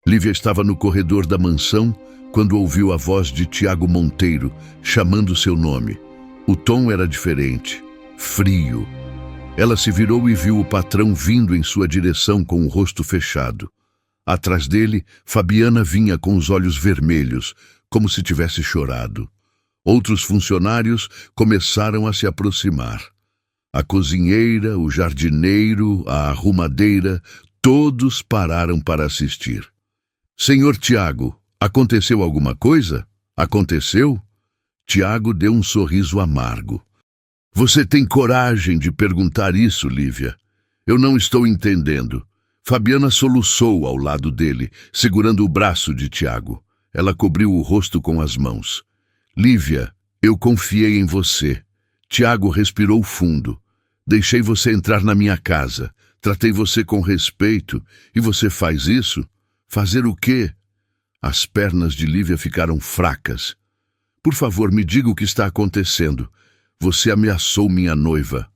Lívia estava no corredor da mansão quando ouviu a voz de Tiago Monteiro chamando seu nome. O tom era diferente, frio. Ela se virou e viu o patrão vindo em sua direção com o rosto fechado. Atrás dele, Fabiana vinha com os olhos vermelhos, como se tivesse chorado. Outros funcionários começaram a se aproximar. A cozinheira, o jardineiro, a arrumadeira, todos pararam para assistir. Senhor Tiago, aconteceu alguma coisa? Aconteceu? Tiago deu um sorriso amargo. Você tem coragem de perguntar isso, Lívia? Eu não estou entendendo. Fabiana soluçou ao lado dele, segurando o braço de Tiago. Ela cobriu o rosto com as mãos. Lívia, eu confiei em você. Tiago respirou fundo. Deixei você entrar na minha casa. Tratei você com respeito. E você faz isso? Fazer o quê? As pernas de Lívia ficaram fracas. Por favor, me diga o que está acontecendo. Você ameaçou minha noiva.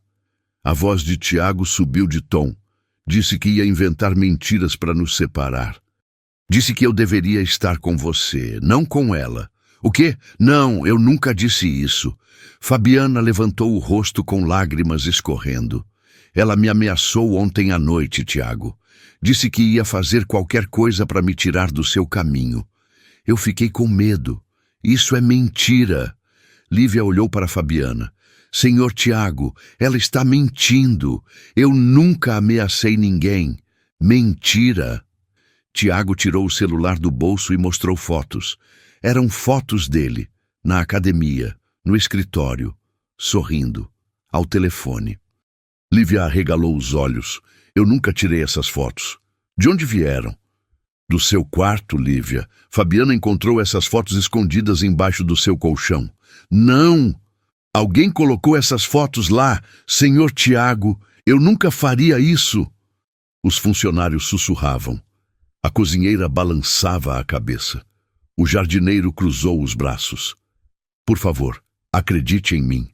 A voz de Tiago subiu de tom. Disse que ia inventar mentiras para nos separar. Disse que eu deveria estar com você, não com ela. O quê? Não, eu nunca disse isso. Fabiana levantou o rosto com lágrimas escorrendo. Ela me ameaçou ontem à noite, Tiago. Disse que ia fazer qualquer coisa para me tirar do seu caminho. Eu fiquei com medo. Isso é mentira. Lívia olhou para Fabiana. Senhor Tiago, ela está mentindo. Eu nunca ameacei ninguém. Mentira. Tiago tirou o celular do bolso e mostrou fotos. Eram fotos dele, na academia, no escritório, sorrindo, ao telefone. Lívia arregalou os olhos. Eu nunca tirei essas fotos. De onde vieram? Do seu quarto, Lívia. Fabiana encontrou essas fotos escondidas embaixo do seu colchão. Não! Alguém colocou essas fotos lá. Senhor Tiago, eu nunca faria isso. Os funcionários sussurravam. A cozinheira balançava a cabeça. O jardineiro cruzou os braços. Por favor, acredite em mim.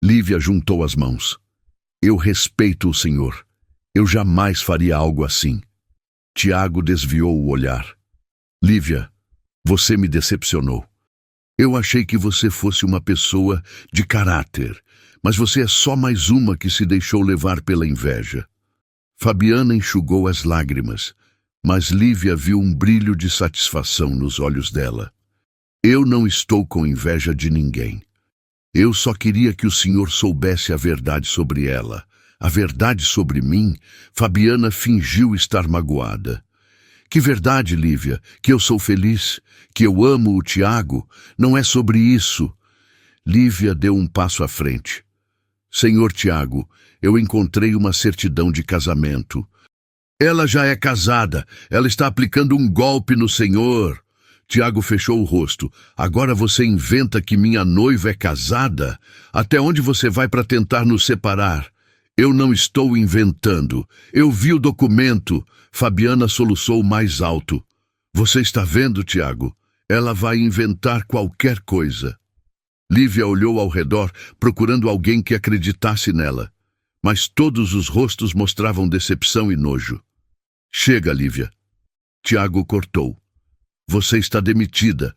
Lívia juntou as mãos. Eu respeito o senhor. Eu jamais faria algo assim. Tiago desviou o olhar. Lívia, você me decepcionou. Eu achei que você fosse uma pessoa de caráter, mas você é só mais uma que se deixou levar pela inveja. Fabiana enxugou as lágrimas, mas Lívia viu um brilho de satisfação nos olhos dela. Eu não estou com inveja de ninguém. Eu só queria que o senhor soubesse a verdade sobre ela. A verdade sobre mim. Fabiana fingiu estar magoada. Que verdade, Lívia? Que eu sou feliz? Que eu amo o Tiago? Não é sobre isso. Lívia deu um passo à frente. Senhor Tiago, eu encontrei uma certidão de casamento. Ela já é casada. Ela está aplicando um golpe no senhor. Tiago fechou o rosto. Agora você inventa que minha noiva é casada? Até onde você vai para tentar nos separar? Eu não estou inventando. Eu vi o documento. Fabiana soluçou mais alto. Você está vendo, Tiago? Ela vai inventar qualquer coisa. Lívia olhou ao redor, procurando alguém que acreditasse nela. Mas todos os rostos mostravam decepção e nojo. Chega, Lívia. Tiago cortou. Você está demitida.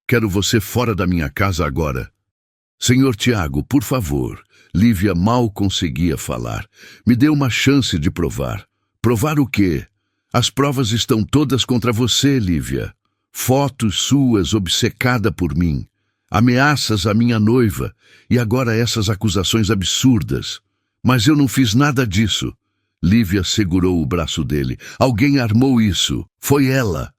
Quero você fora da minha casa agora. Senhor Tiago, por favor. Lívia mal conseguia falar. Me dê uma chance de provar. Provar o quê? As provas estão todas contra você, Lívia. Fotos suas obcecada por mim. Ameaças à minha noiva. E agora essas acusações absurdas. Mas eu não fiz nada disso. Lívia segurou o braço dele. Alguém armou isso. Foi ela.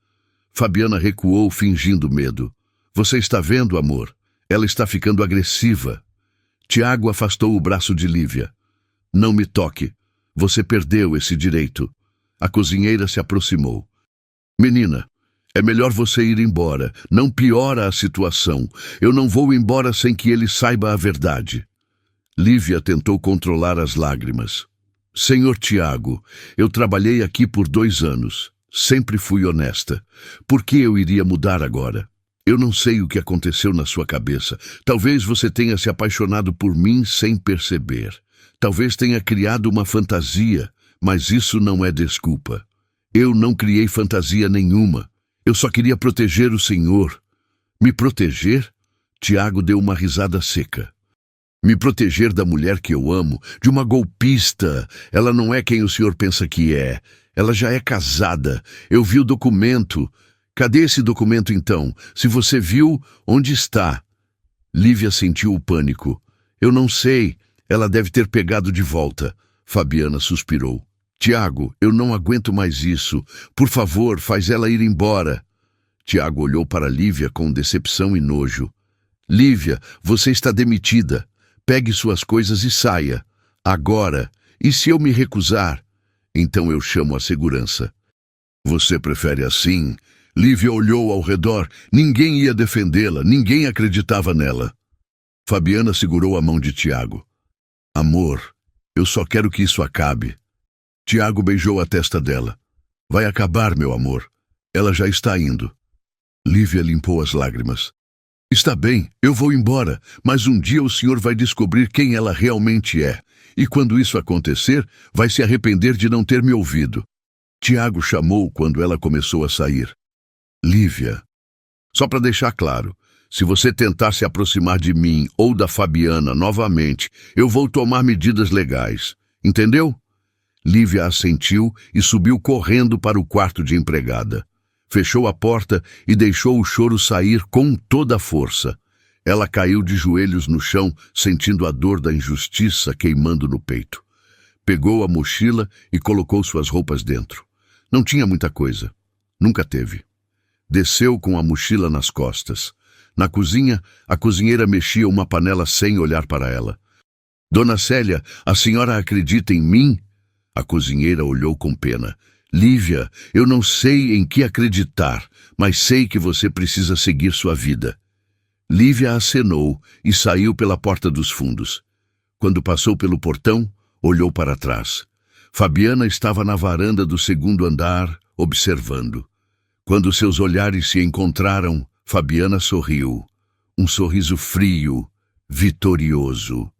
Fabiana recuou, fingindo medo. Você está vendo, amor? Ela está ficando agressiva. Tiago afastou o braço de Lívia. Não me toque. Você perdeu esse direito. A cozinheira se aproximou. Menina, é melhor você ir embora. Não piora a situação. Eu não vou embora sem que ele saiba a verdade. Lívia tentou controlar as lágrimas. Senhor Tiago, eu trabalhei aqui por 2 anos. Sempre fui honesta. Por que eu iria mudar agora? Eu não sei o que aconteceu na sua cabeça. Talvez você tenha se apaixonado por mim sem perceber. Talvez tenha criado uma fantasia, mas isso não é desculpa. Eu não criei fantasia nenhuma. Eu só queria proteger o senhor. Me proteger? Tiago deu uma risada seca. Me proteger da mulher que eu amo, de uma golpista. Ela não é quem o senhor pensa que é. Ela já é casada. Eu vi o documento. Cadê esse documento, então? Se você viu, onde está? Lívia sentiu o pânico. Eu não sei. Ela deve ter pegado de volta. Fabiana suspirou. Tiago, eu não aguento mais isso. Por favor, faz ela ir embora. Tiago olhou para Lívia com decepção e nojo. Lívia, você está demitida. Pegue suas coisas e saia. Agora. E se eu me recusar? Então eu chamo a segurança. Você prefere assim? Lívia olhou ao redor. Ninguém ia defendê-la. Ninguém acreditava nela. Fabiana segurou a mão de Tiago. Amor, eu só quero que isso acabe. Tiago beijou a testa dela. Vai acabar, meu amor. Ela já está indo. Lívia limpou as lágrimas. Está bem, eu vou embora, mas um dia o senhor vai descobrir quem ela realmente é. E quando isso acontecer, vai se arrepender de não ter me ouvido. Tiago chamou quando ela começou a sair. Lívia, só para deixar claro, se você tentar se aproximar de mim ou da Fabiana novamente, eu vou tomar medidas legais. Entendeu? Lívia assentiu e subiu correndo para o quarto de empregada. Fechou a porta e deixou o choro sair com toda a força. Ela caiu de joelhos no chão, sentindo a dor da injustiça queimando no peito. Pegou a mochila e colocou suas roupas dentro. Não tinha muita coisa. Nunca teve. Desceu com a mochila nas costas. Na cozinha, a cozinheira mexia uma panela sem olhar para ela. Dona Célia, a senhora acredita em mim? A cozinheira olhou com pena. Lívia, eu não sei em que acreditar, mas sei que você precisa seguir sua vida. Lívia acenou e saiu pela porta dos fundos. Quando passou pelo portão, olhou para trás. Fabiana estava na varanda do segundo andar, observando. Quando seus olhares se encontraram, Fabiana sorriu. Um sorriso frio, vitorioso.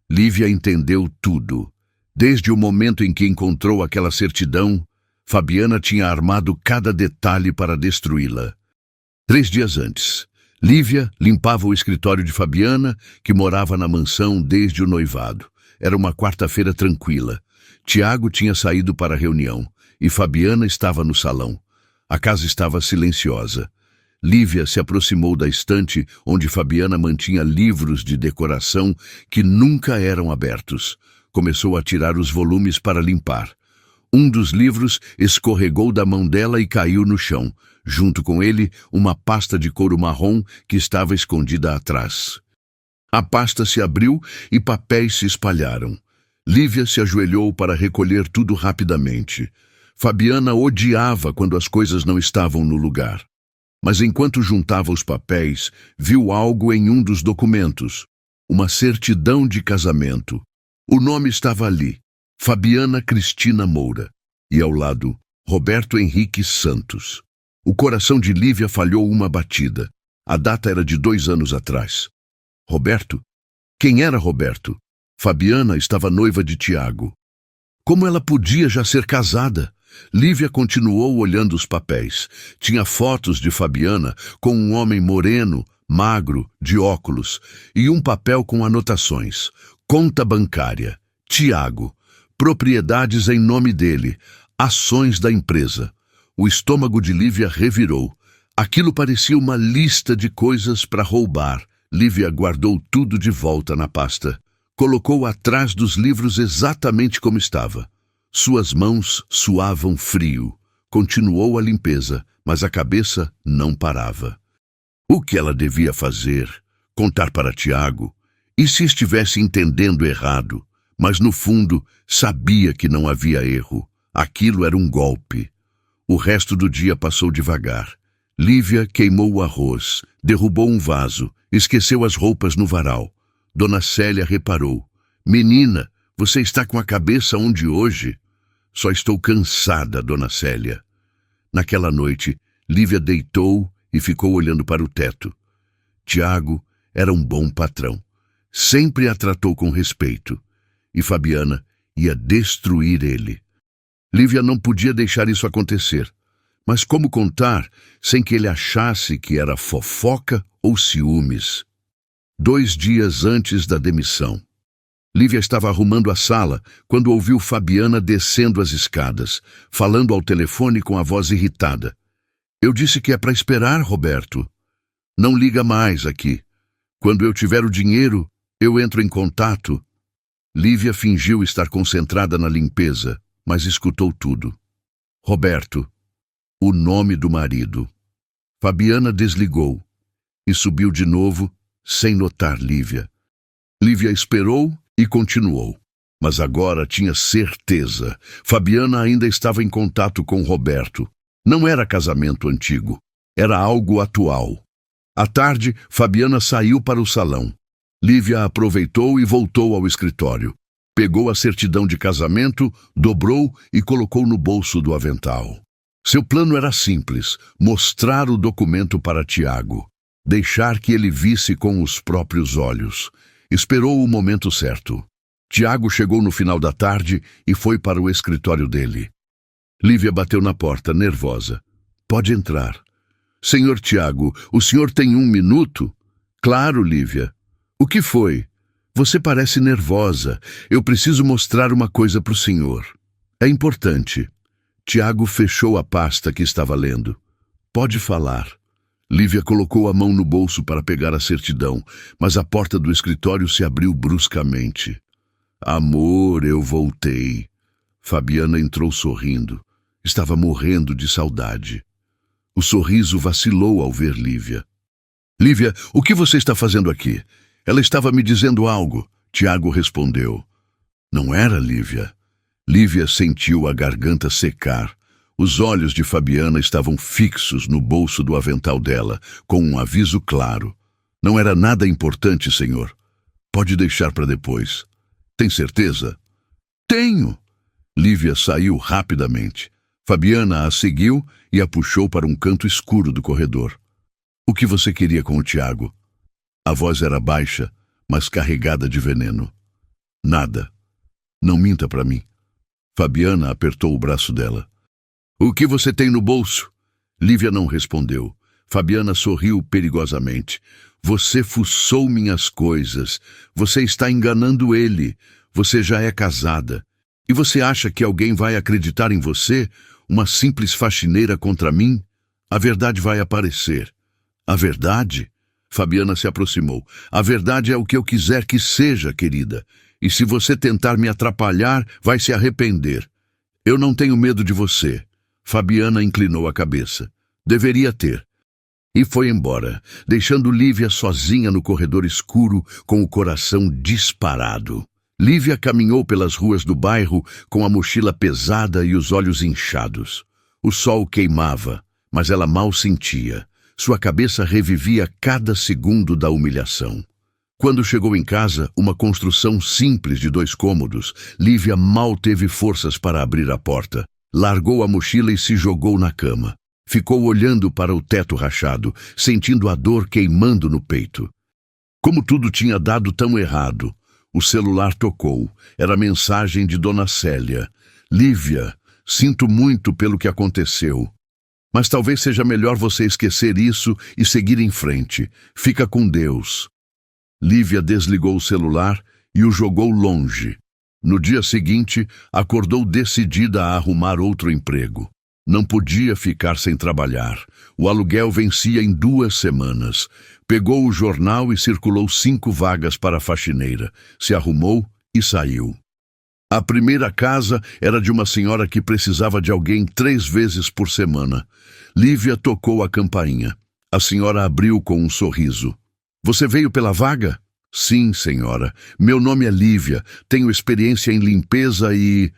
Lívia entendeu tudo. Desde o momento em que encontrou aquela certidão, Fabiana tinha armado cada detalhe para destruí-la. 3 dias antes, Lívia limpava o escritório de Fabiana, que morava na mansão desde o noivado. Era uma quarta-feira tranquila. Tiago tinha saído para a reunião e Fabiana estava no salão. A casa estava silenciosa. Lívia se aproximou da estante onde Fabiana mantinha livros de decoração que nunca eram abertos. Começou a tirar os volumes para limpar. Um dos livros escorregou da mão dela e caiu no chão. Junto com ele, uma pasta de couro marrom que estava escondida atrás. A pasta se abriu e papéis se espalharam. Lívia se ajoelhou para recolher tudo rapidamente. Fabiana odiava quando as coisas não estavam no lugar. Mas enquanto juntava os papéis, viu algo em um dos documentos. Uma certidão de casamento. O nome estava ali, Fabiana Cristina Moura, e ao lado, Roberto Henrique Santos. O coração de Lívia falhou uma batida. A data era de 2 anos atrás. Roberto? Quem era Roberto? Fabiana estava noiva de Tiago. Como ela podia já ser casada? Lívia continuou olhando os papéis. Tinha fotos de Fabiana com um homem moreno, magro, de óculos, e um papel com anotações. Conta bancária, Tiago, propriedades em nome dele, ações da empresa. O estômago de Lívia revirou. Aquilo parecia uma lista de coisas para roubar. Lívia guardou tudo de volta na pasta. Colocou atrás dos livros exatamente como estava. Suas mãos suavam frio. Continuou a limpeza, mas a cabeça não parava. O que ela devia fazer? Contar para Tiago? E se estivesse entendendo errado? Mas no fundo, sabia que não havia erro. Aquilo era um golpe. O resto do dia passou devagar. Lívia queimou o arroz, derrubou um vaso, esqueceu as roupas no varal. Dona Célia reparou. Menina, você está com a cabeça onde hoje? Só estou cansada, Dona Célia. Naquela noite, Lívia deitou e ficou olhando para o teto. Tiago era um bom patrão. Sempre a tratou com respeito. E Fabiana ia destruir ele. Lívia não podia deixar isso acontecer. Mas como contar sem que ele achasse que era fofoca ou ciúmes? 2 dias antes da demissão. Lívia estava arrumando a sala quando ouviu Fabiana descendo as escadas, falando ao telefone com a voz irritada. Eu disse que é para esperar, Roberto. Não liga mais aqui. Quando eu tiver o dinheiro, eu entro em contato. Lívia fingiu estar concentrada na limpeza, mas escutou tudo. Roberto. O nome do marido. Fabiana desligou e subiu de novo, sem notar Lívia. Lívia esperou e continuou. Mas agora tinha certeza. Fabiana ainda estava em contato com Roberto. Não era casamento antigo. Era algo atual. À tarde, Fabiana saiu para o salão. Lívia aproveitou e voltou ao escritório. Pegou a certidão de casamento, dobrou e colocou no bolso do avental. Seu plano era simples: mostrar o documento para Tiago. Deixar que ele visse com os próprios olhos. Esperou o momento certo. Tiago chegou no final da tarde e foi para o escritório dele. Lívia bateu na porta, nervosa. Pode entrar. Senhor Tiago, o senhor tem 1 minuto? Claro, Lívia. O que foi? Você parece nervosa. Eu preciso mostrar uma coisa para o senhor. É importante. Tiago fechou a pasta que estava lendo. Pode falar. Lívia colocou a mão no bolso para pegar a certidão, mas a porta do escritório se abriu bruscamente. Amor, eu voltei. Fabiana entrou sorrindo. Estava morrendo de saudade. O sorriso vacilou ao ver Lívia. Lívia, o que você está fazendo aqui? Ela estava me dizendo algo. Tiago respondeu. Não era, Lívia? Lívia sentiu a garganta secar. Os olhos de Fabiana estavam fixos no bolso do avental dela, com um aviso claro. Não era nada importante, senhor. Pode deixar para depois. Tem certeza? Tenho. Lívia saiu rapidamente. Fabiana a seguiu e a puxou para um canto escuro do corredor. O que você queria com o Tiago? A voz era baixa, mas carregada de veneno. Nada. Não minta para mim. Fabiana apertou o braço dela. O que você tem no bolso? Lívia não respondeu. Fabiana sorriu perigosamente. Você fuçou minhas coisas. Você está enganando ele. Você já é casada. E você acha que alguém vai acreditar em você? Uma simples faxineira contra mim? A verdade vai aparecer. A verdade? Fabiana se aproximou. A verdade é o que eu quiser que seja, querida. E se você tentar me atrapalhar, vai se arrepender. Eu não tenho medo de você. Fabiana inclinou a cabeça. Deveria ter. E foi embora, deixando Lívia sozinha no corredor escuro, com o coração disparado. Lívia caminhou pelas ruas do bairro com a mochila pesada e os olhos inchados. O sol queimava, mas ela mal sentia. Sua cabeça revivia cada segundo da humilhação. Quando chegou em casa, uma construção simples de 2 cômodos, Lívia mal teve forças para abrir a porta. Largou a mochila e se jogou na cama. Ficou olhando para o teto rachado, sentindo a dor queimando no peito. Como tudo tinha dado tão errado, o celular tocou. Era a mensagem de Dona Célia. Lívia, sinto muito pelo que aconteceu. Mas talvez seja melhor você esquecer isso e seguir em frente. Fica com Deus. Lívia desligou o celular e o jogou longe. No dia seguinte, acordou decidida a arrumar outro emprego. Não podia ficar sem trabalhar. O aluguel vencia em 2 semanas. Pegou o jornal e circulou 5 vagas para faxineira. Se arrumou e saiu. A primeira casa era de uma senhora que precisava de alguém 3 vezes por semana. Lívia tocou a campainha. A senhora abriu com um sorriso. Você veio pela vaga? Sim, senhora. Meu nome é Lívia. Tenho experiência em limpeza e...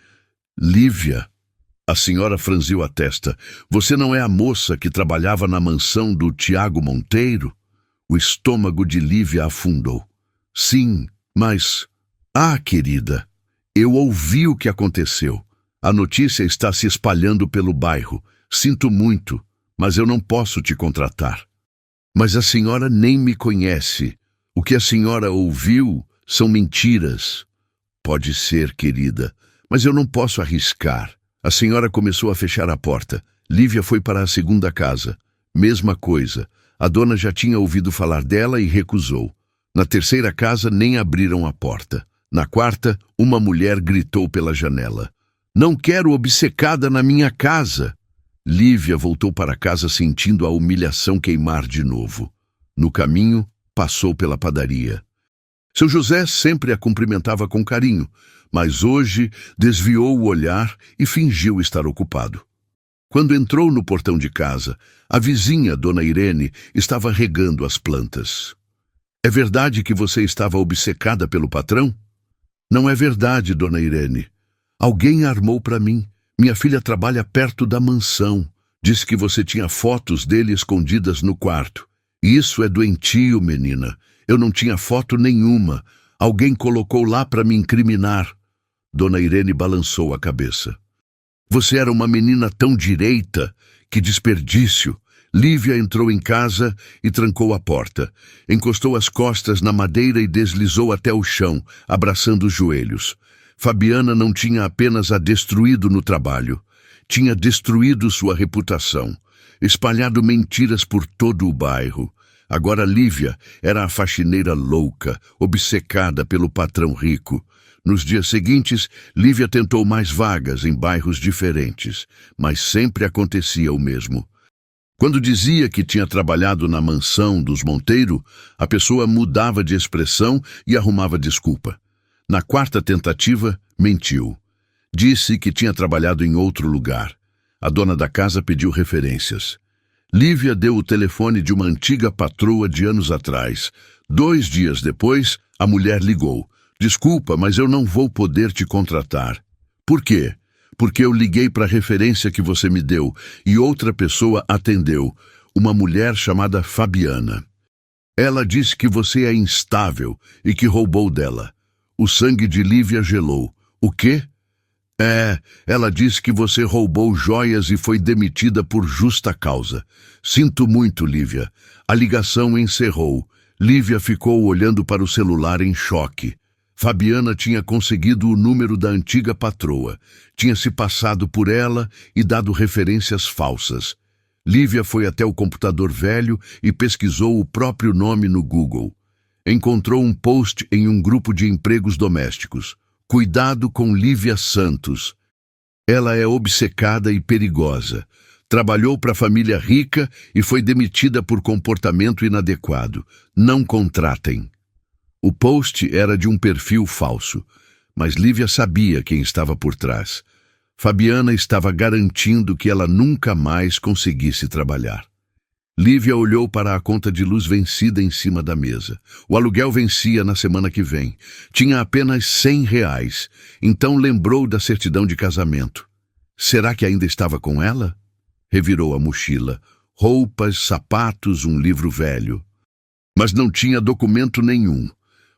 Lívia. A senhora franziu a testa. Você não é a moça que trabalhava na mansão do Tiago Monteiro? O estômago de Lívia afundou. Sim, mas... Ah, querida, eu ouvi o que aconteceu. A notícia está se espalhando pelo bairro. Sinto muito, mas eu não posso te contratar. Mas a senhora nem me conhece. O que a senhora ouviu são mentiras. Pode ser, querida, mas eu não posso arriscar. A senhora começou a fechar a porta. Lívia foi para a segunda casa. Mesma coisa. A dona já tinha ouvido falar dela e recusou. Na terceira casa, nem abriram a porta. Na quarta, uma mulher gritou pela janela: "Não quero obcecada na minha casa!" Lívia voltou para casa sentindo a humilhação queimar de novo. No caminho, passou pela padaria. Seu José sempre a cumprimentava com carinho, mas hoje desviou o olhar e fingiu estar ocupado. Quando entrou no portão de casa, a vizinha, Dona Irene, estava regando as plantas. "É verdade que você estava obcecada pelo patrão?" "Não é verdade, Dona Irene. Alguém armou para mim. Minha filha trabalha perto da mansão. Disse que você tinha fotos dele escondidas no quarto. Isso é doentio, menina. Eu não tinha foto nenhuma. Alguém colocou lá para me incriminar." Dona Irene balançou a cabeça. "Você era uma menina tão direita. Que desperdício." Lívia entrou em casa e trancou a porta. Encostou as costas na madeira e deslizou até o chão, abraçando os joelhos. Fabiana não tinha apenas a destruído no trabalho. Tinha destruído sua reputação, espalhado mentiras por todo o bairro. Agora Lívia era a faxineira louca, obcecada pelo patrão rico. Nos dias seguintes, Lívia tentou mais vagas em bairros diferentes, mas sempre acontecia o mesmo. Quando dizia que tinha trabalhado na mansão dos Monteiro, a pessoa mudava de expressão e arrumava desculpa. Na quarta tentativa, mentiu. Disse que tinha trabalhado em outro lugar. A dona da casa pediu referências. Lívia deu o telefone de uma antiga patroa de anos atrás. 2 dias depois, a mulher ligou. "Desculpa, mas eu não vou poder te contratar." "Por quê?" "Porque eu liguei para a referência que você me deu e outra pessoa atendeu, uma mulher chamada Fabiana. Ela disse que você é instável e que roubou dela." O sangue de Lívia gelou. "O quê?" Ela disse que você roubou joias e foi demitida por justa causa." "Sinto muito, Lívia." A ligação encerrou. Lívia ficou olhando para o celular em choque. Fabiana tinha conseguido o número da antiga patroa. Tinha se passado por ela e dado referências falsas. Lívia foi até o computador velho e pesquisou o próprio nome no Google. Encontrou um post em um grupo de empregos domésticos. "Cuidado com Lívia Santos. Ela é obcecada e perigosa. Trabalhou para a família rica e foi demitida por comportamento inadequado. Não contratem." O post era de um perfil falso, mas Lívia sabia quem estava por trás. Fabiana estava garantindo que ela nunca mais conseguisse trabalhar. Lívia olhou para a conta de luz vencida em cima da mesa. O aluguel vencia na semana que vem. Tinha apenas R$ 100, então lembrou da certidão de casamento. Será que ainda estava com ela? Revirou a mochila. Roupas, sapatos, um livro velho. Mas não tinha documento nenhum.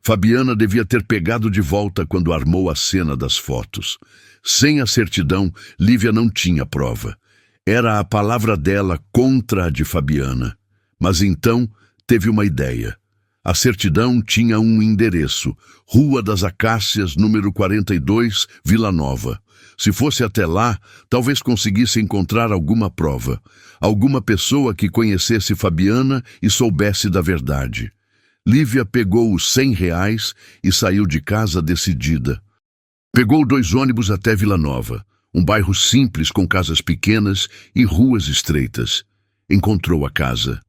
Fabiana devia ter pegado de volta quando armou a cena das fotos. Sem a certidão, Lívia não tinha prova. Era a palavra dela contra a de Fabiana. Mas então teve uma ideia. A certidão tinha um endereço: Rua das Acácias, número 42, Vila Nova. Se fosse até lá, talvez conseguisse encontrar alguma prova. Alguma pessoa que conhecesse Fabiana e soubesse da verdade. Lívia pegou os R$ 100 e saiu de casa decidida. Pegou 2 ônibus até Vila Nova, um bairro simples com casas pequenas e ruas estreitas. Encontrou a casa.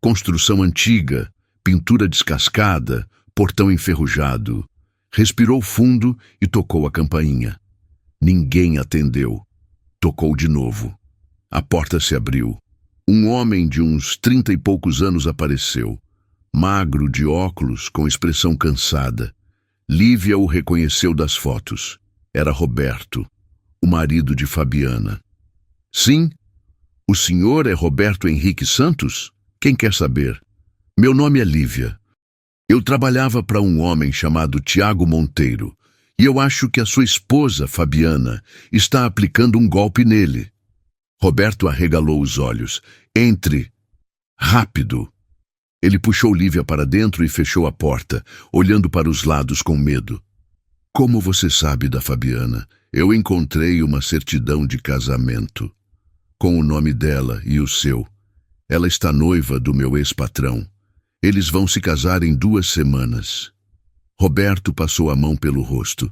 Construção antiga, pintura descascada, portão enferrujado. Respirou fundo e tocou a campainha. Ninguém atendeu. Tocou de novo. A porta se abriu. Um homem de uns 30 e poucos anos apareceu. Magro, de óculos, com expressão cansada. Lívia o reconheceu das fotos. Era Roberto, o marido de Fabiana. "Sim? O senhor é Roberto Henrique Santos? Quem quer saber?" "Meu nome é Lívia. Eu trabalhava para um homem chamado Tiago Monteiro, e eu acho que a sua esposa, Fabiana, está aplicando um golpe nele." Roberto arregalou os olhos. "Entre. Rápido." Ele puxou Lívia para dentro e fechou a porta, olhando para os lados com medo. "Como você sabe da Fabiana?" Eu encontrei uma certidão de casamento, com o nome dela e o seu. Ela está noiva do meu ex-patrão. Eles vão se casar em 2 semanas. Roberto passou a mão pelo rosto.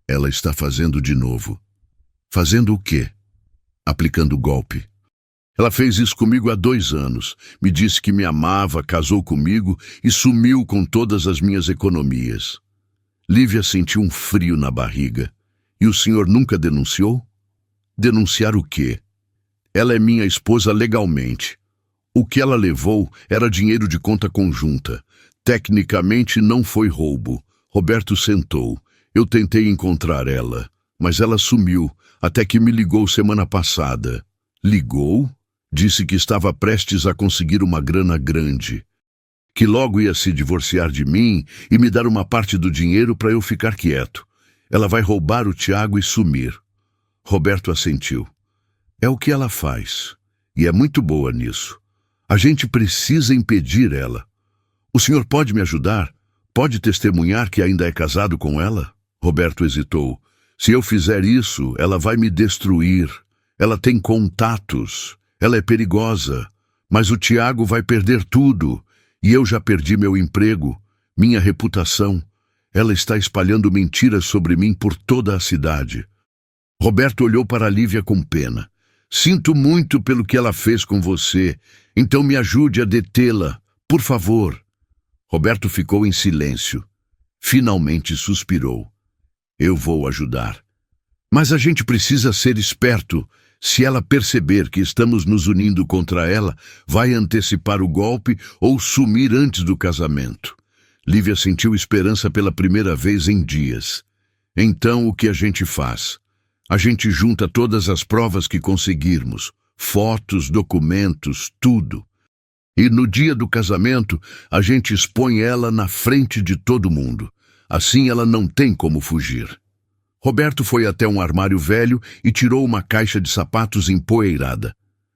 Ela está fazendo de novo. Fazendo o quê? Aplicando golpe. Ela fez isso comigo há 2 anos. Me disse que me amava, casou comigo e sumiu com todas as minhas economias. Lívia sentiu um frio na barriga. E o senhor nunca denunciou? Denunciar o quê? Ela é minha esposa legalmente. O que ela levou era dinheiro de conta conjunta. Tecnicamente não foi roubo. Roberto sentou. Eu tentei encontrar ela, mas ela sumiu, até que me ligou semana passada. Ligou? Disse que estava prestes a conseguir uma grana grande. Que logo ia se divorciar de mim e me dar uma parte do dinheiro para eu ficar quieto. Ela vai roubar o Tiago e sumir. Roberto assentiu. É o que ela faz, e é muito boa nisso. A gente precisa impedir ela. O senhor pode me ajudar? Pode testemunhar que ainda é casado com ela? Roberto hesitou. Se eu fizer isso, ela vai me destruir. Ela tem contatos. Ela é perigosa. Mas o Tiago vai perder tudo. E eu já perdi meu emprego, minha reputação. Ela está espalhando mentiras sobre mim por toda a cidade. Roberto olhou para Lívia com pena. Sinto muito pelo que ela fez com você. Então me ajude a detê-la, por favor. Roberto ficou em silêncio. Finalmente suspirou. Eu vou ajudar. Mas a gente precisa ser esperto. Se ela perceber que estamos nos unindo contra ela, vai antecipar o golpe ou sumir antes do casamento. Lívia sentiu esperança pela primeira vez em dias. Então, o que a gente faz? A gente junta todas as provas que conseguirmos, fotos, documentos, tudo. E no dia do casamento, a gente expõe ela na frente de todo mundo. Assim ela não tem como fugir. Roberto foi até um armário velho e tirou uma caixa de sapatos empoeirada.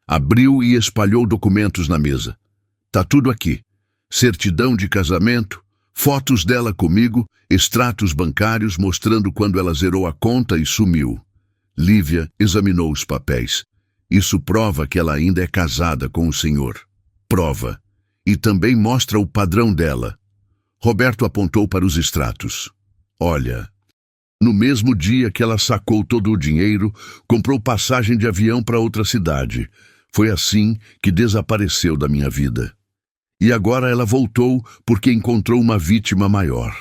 Abriu e espalhou documentos na mesa. Tá tudo aqui. Certidão de casamento, fotos dela comigo, extratos bancários mostrando quando ela zerou a conta e sumiu. Lívia examinou os papéis. Isso prova que ela ainda é casada com o senhor. Prova. E também mostra o padrão dela. Roberto apontou para os extratos. Olha, no mesmo dia que ela sacou todo o dinheiro, comprou passagem de avião para outra cidade. Foi assim que desapareceu da minha vida. E agora ela voltou porque encontrou uma vítima maior.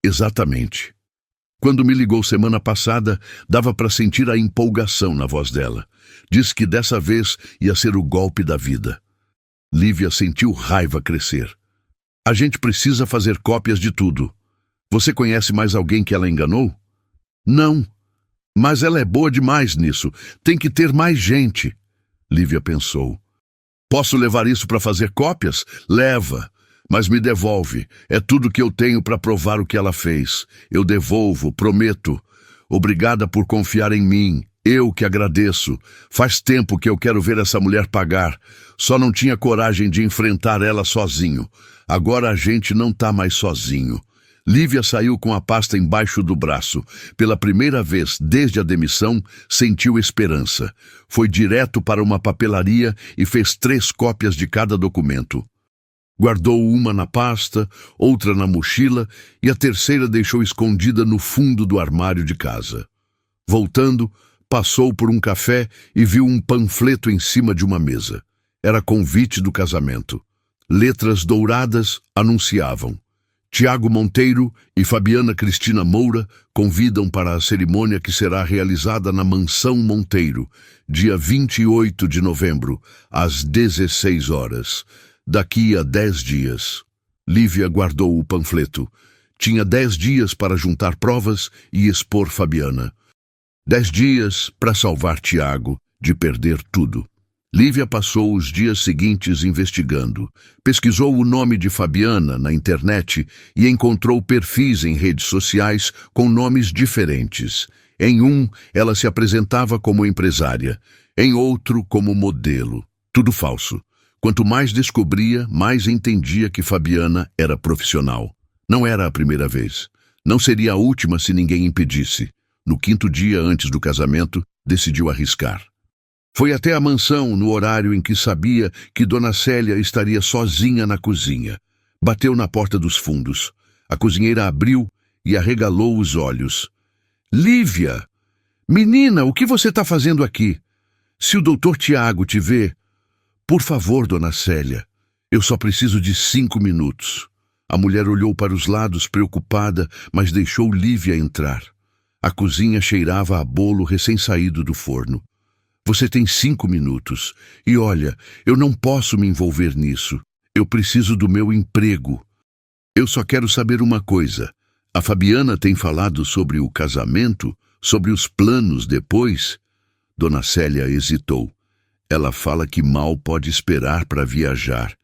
Exatamente. Quando me ligou semana passada, dava para sentir a empolgação na voz dela. Disse que dessa vez ia ser o golpe da vida. Lívia sentiu raiva crescer. A gente precisa fazer cópias de tudo. Você conhece mais alguém que ela enganou? Não. Mas ela é boa demais nisso. Tem que ter mais gente. Lívia pensou. Posso levar isso para fazer cópias? Leva. Mas me devolve. É tudo que eu tenho para provar o que ela fez. Eu devolvo, prometo. Obrigada por confiar em mim. Eu que agradeço. Faz tempo que eu quero ver essa mulher pagar. Só não tinha coragem de enfrentar ela sozinho. Agora a gente não tá mais sozinho. Lívia saiu com a pasta embaixo do braço. Pela primeira vez desde a demissão, sentiu esperança. Foi direto para uma papelaria e fez 3 cópias de cada documento. Guardou uma na pasta, outra na mochila e a terceira deixou escondida no fundo do armário de casa. Voltando, passou por um café e viu um panfleto em cima de uma mesa. Era convite do casamento. Letras douradas anunciavam: Tiago Monteiro e Fabiana Cristina Moura convidam para a cerimônia que será realizada na Mansão Monteiro, dia 28 de novembro, às 16 horas. Daqui a 10 dias. Lívia guardou o panfleto. Tinha 10 dias para juntar provas e expor Fabiana. 10 dias para salvar Tiago de perder tudo. Lívia passou os dias seguintes investigando. Pesquisou o nome de Fabiana na internet e encontrou perfis em redes sociais com nomes diferentes. Em um, ela se apresentava como empresária. Em outro, como modelo. Tudo falso. Quanto mais descobria, mais entendia que Fabiana era profissional. Não era a primeira vez. Não seria a última se ninguém impedisse. No 5º dia antes do casamento, decidiu arriscar. Foi até a mansão no horário em que sabia que Dona Célia estaria sozinha na cozinha. Bateu na porta dos fundos. A cozinheira abriu e arregalou os olhos. Lívia! Menina, o que você está fazendo aqui? Se o doutor Tiago te vê... Por favor, Dona Célia, eu só preciso de 5 minutos. A mulher olhou para os lados preocupada, mas deixou Lívia entrar. A cozinha cheirava a bolo recém-saído do forno. Você tem 5 minutos. E olha, eu não posso me envolver nisso. Eu preciso do meu emprego. Eu só quero saber uma coisa. A Fabiana tem falado sobre o casamento, sobre os planos depois? Dona Célia hesitou. Ela fala que mal pode esperar para viajar.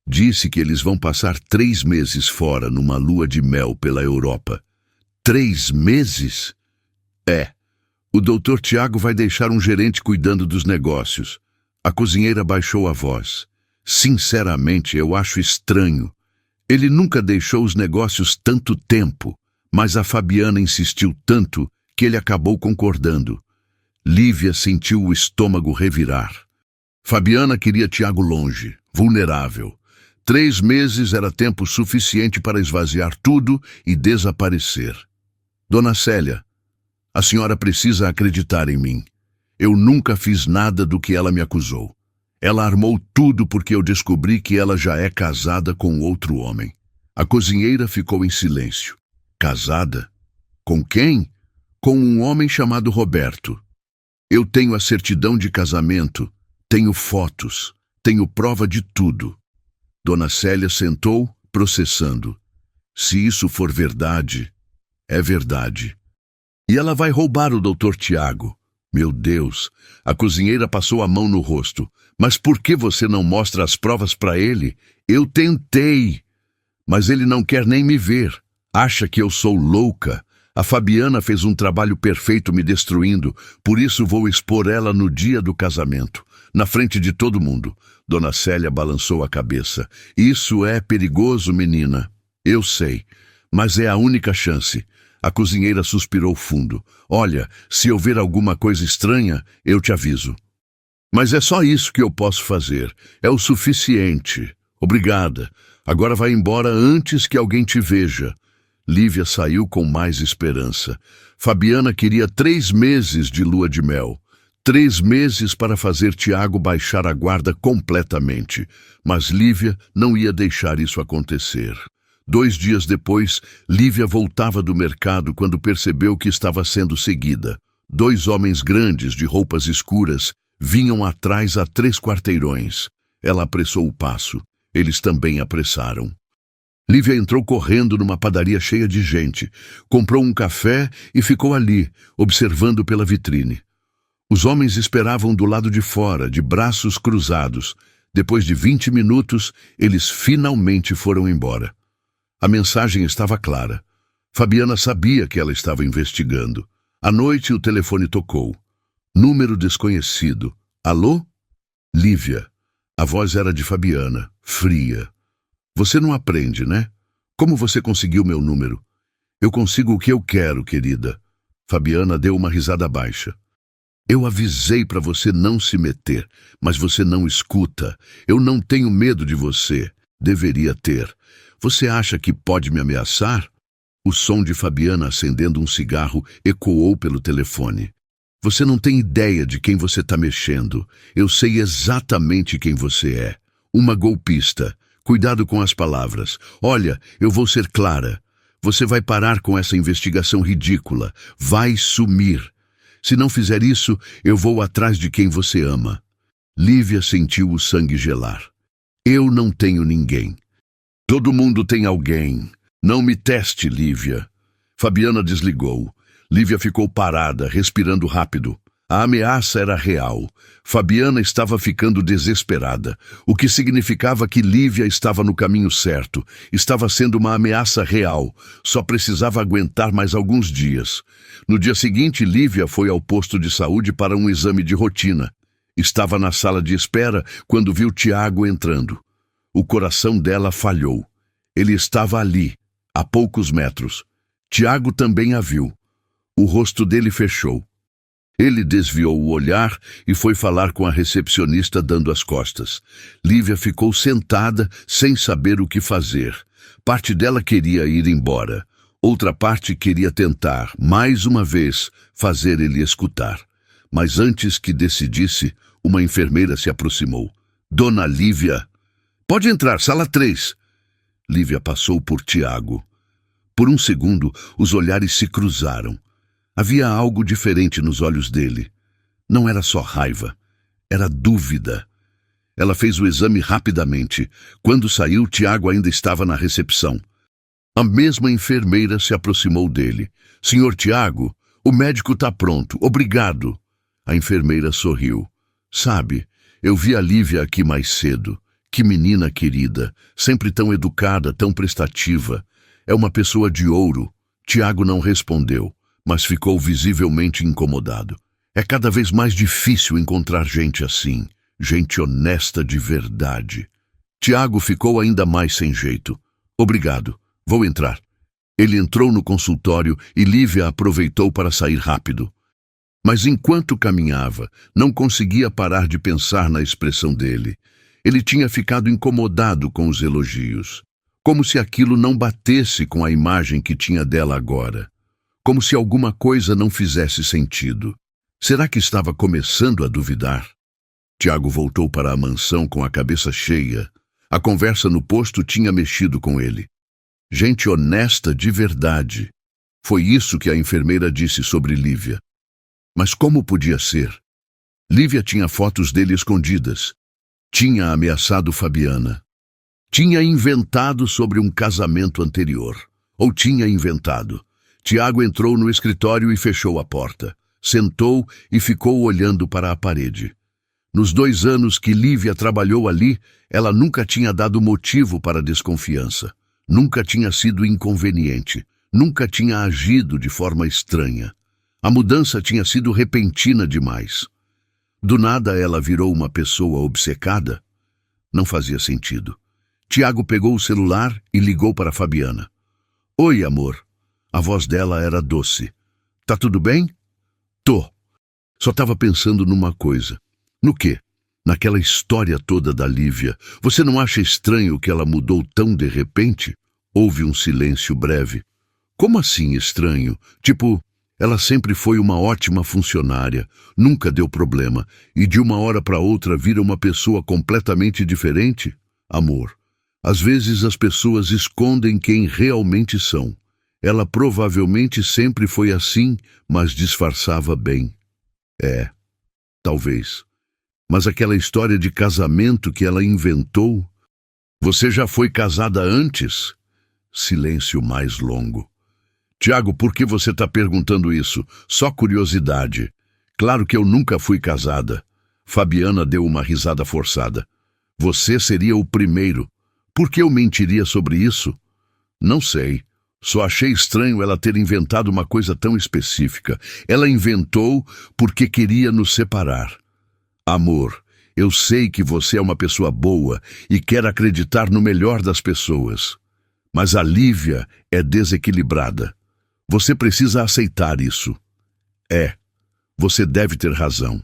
Disse que eles vão passar 3 meses fora numa lua de mel pela Europa. 3 meses? É. O doutor Tiago vai deixar um gerente cuidando dos negócios. A cozinheira baixou a voz. Sinceramente, eu acho estranho. Ele nunca deixou os negócios tanto tempo, mas a Fabiana insistiu tanto que ele acabou concordando. Lívia sentiu o estômago revirar. Fabiana queria Tiago longe, vulnerável. 3 meses era tempo suficiente para esvaziar tudo e desaparecer. Dona Célia, a senhora precisa acreditar em mim. Eu nunca fiz nada do que ela me acusou. Ela armou tudo porque eu descobri que ela já é casada com outro homem. A cozinheira ficou em silêncio. Casada? Com quem? Com um homem chamado Roberto. Eu tenho a certidão de casamento, tenho fotos, tenho prova de tudo. Dona Célia sentou, processando. Se isso for verdade, é verdade. E ela vai roubar o doutor Tiago. Meu Deus, a cozinheira passou a mão no rosto. Mas por que você não mostra as provas para ele? Eu tentei. Mas ele não quer nem me ver. Acha que eu sou louca. A Fabiana fez um trabalho perfeito me destruindo, por isso vou expor ela no dia do casamento, na frente de todo mundo. Dona Célia balançou a cabeça. Isso é perigoso, menina. Eu sei, mas é a única chance. A cozinheira suspirou fundo. Olha, se eu ver alguma coisa estranha, eu te aviso. Mas é só isso que eu posso fazer. É o suficiente. Obrigada. Agora vai embora antes que alguém te veja. Lívia saiu com mais esperança. Fabiana queria 3 meses de lua de mel. 3 meses para fazer Tiago baixar a guarda completamente. Mas Lívia não ia deixar isso acontecer. 2 dias depois, Lívia voltava do mercado quando percebeu que estava sendo seguida. 2 homens grandes de roupas escuras vinham atrás a 3 quarteirões. Ela apressou o passo. Eles também apressaram. Lívia entrou correndo numa padaria cheia de gente, comprou um café e ficou ali, observando pela vitrine. Os homens esperavam do lado de fora, de braços cruzados. Depois de 20 minutos, eles finalmente foram embora. A mensagem estava clara. Fabiana sabia que ela estava investigando. À noite, o telefone tocou. Número desconhecido. Alô? Lívia. A voz era de Fabiana, fria. Você não aprende, né? Como você conseguiu meu número? Eu consigo o que eu quero, querida. Fabiana deu uma risada baixa. Eu avisei para você não se meter, mas você não escuta. Eu não tenho medo de você. Deveria ter. Você acha que pode me ameaçar? O som de Fabiana acendendo um cigarro ecoou pelo telefone. Você não tem ideia de quem você está mexendo. Eu sei exatamente quem você é. Uma golpista. Cuidado com as palavras. Olha, eu vou ser clara. Você vai parar com essa investigação ridícula. Vai sumir. Se não fizer isso, eu vou atrás de quem você ama. Lívia sentiu o sangue gelar. Eu não tenho ninguém. Todo mundo tem alguém. Não me teste, Lívia. Fabiana desligou. Lívia ficou parada, respirando rápido. A ameaça era real. Fabiana estava ficando desesperada, o que significava que Lívia estava no caminho certo. Estava sendo uma ameaça real. Só precisava aguentar mais alguns dias. No dia seguinte, Lívia foi ao posto de saúde para um exame de rotina. Estava na sala de espera quando viu Tiago entrando. O coração dela falhou. Ele estava ali, a poucos metros. Tiago também a viu. O rosto dele fechou. Ele desviou o olhar e foi falar com a recepcionista dando as costas. Lívia ficou sentada, sem saber o que fazer. Parte dela queria ir embora. Outra parte queria tentar, mais uma vez, fazer ele escutar. Mas antes que decidisse, uma enfermeira se aproximou. Dona Lívia. Pode entrar, sala 3. Lívia passou por Tiago. Por um segundo, os olhares se cruzaram. Havia algo diferente nos olhos dele. Não era só raiva, era dúvida. Ela fez o exame rapidamente. Quando saiu, Tiago ainda estava na recepção. A mesma enfermeira se aproximou dele. Senhor Tiago, o médico está pronto. Obrigado. A enfermeira sorriu. Sabe, eu vi a Lívia aqui mais cedo. Que menina querida, sempre tão educada, tão prestativa. É uma pessoa de ouro. Tiago não respondeu, mas ficou visivelmente incomodado. É cada vez mais difícil encontrar gente assim, gente honesta de verdade. Tiago ficou ainda mais sem jeito. Obrigado, vou entrar. Ele entrou no consultório e Lívia aproveitou para sair rápido. Mas enquanto caminhava, não conseguia parar de pensar na expressão dele. Ele tinha ficado incomodado com os elogios, como se aquilo não batesse com a imagem que tinha dela agora, como se alguma coisa não fizesse sentido. Será que estava começando a duvidar? Tiago voltou para a mansão com a cabeça cheia. A conversa no posto tinha mexido com ele. Gente honesta de verdade. Foi isso que a enfermeira disse sobre Lívia. Mas como podia ser? Lívia tinha fotos dele escondidas. Tinha ameaçado Fabiana. Tinha inventado sobre um casamento anterior. Ou tinha inventado. Tiago entrou no escritório e fechou a porta. Sentou e ficou olhando para a parede. Nos 2 anos que Lívia trabalhou ali, ela nunca tinha dado motivo para desconfiança. Nunca tinha sido inconveniente. Nunca tinha agido de forma estranha. A mudança tinha sido repentina demais. Do nada ela virou uma pessoa obcecada? Não fazia sentido. Tiago pegou o celular e ligou para Fabiana. Oi, amor. A voz dela era doce. Tá tudo bem? Tô. Só estava pensando numa coisa. No quê? Naquela história toda da Lívia. Você não acha estranho que ela mudou tão de repente? Houve um silêncio breve. Como assim estranho? Tipo, ela sempre foi uma ótima funcionária, nunca deu problema, e de uma hora para outra vira uma pessoa completamente diferente? Amor, às vezes as pessoas escondem quem realmente são. Ela provavelmente sempre foi assim, mas disfarçava bem. Talvez. Mas aquela história de casamento que ela inventou... Você já foi casada antes? Silêncio mais longo. Tiago, por que você está perguntando isso? Só curiosidade. Claro que eu nunca fui casada. Fabiana deu uma risada forçada. Você seria o primeiro. Por que eu mentiria sobre isso? Não sei. Só achei estranho ela ter inventado uma coisa tão específica. Ela inventou porque queria nos separar. Amor, eu sei que você é uma pessoa boa e quer acreditar no melhor das pessoas. Mas a Lívia é desequilibrada. Você precisa aceitar isso. Você deve ter razão.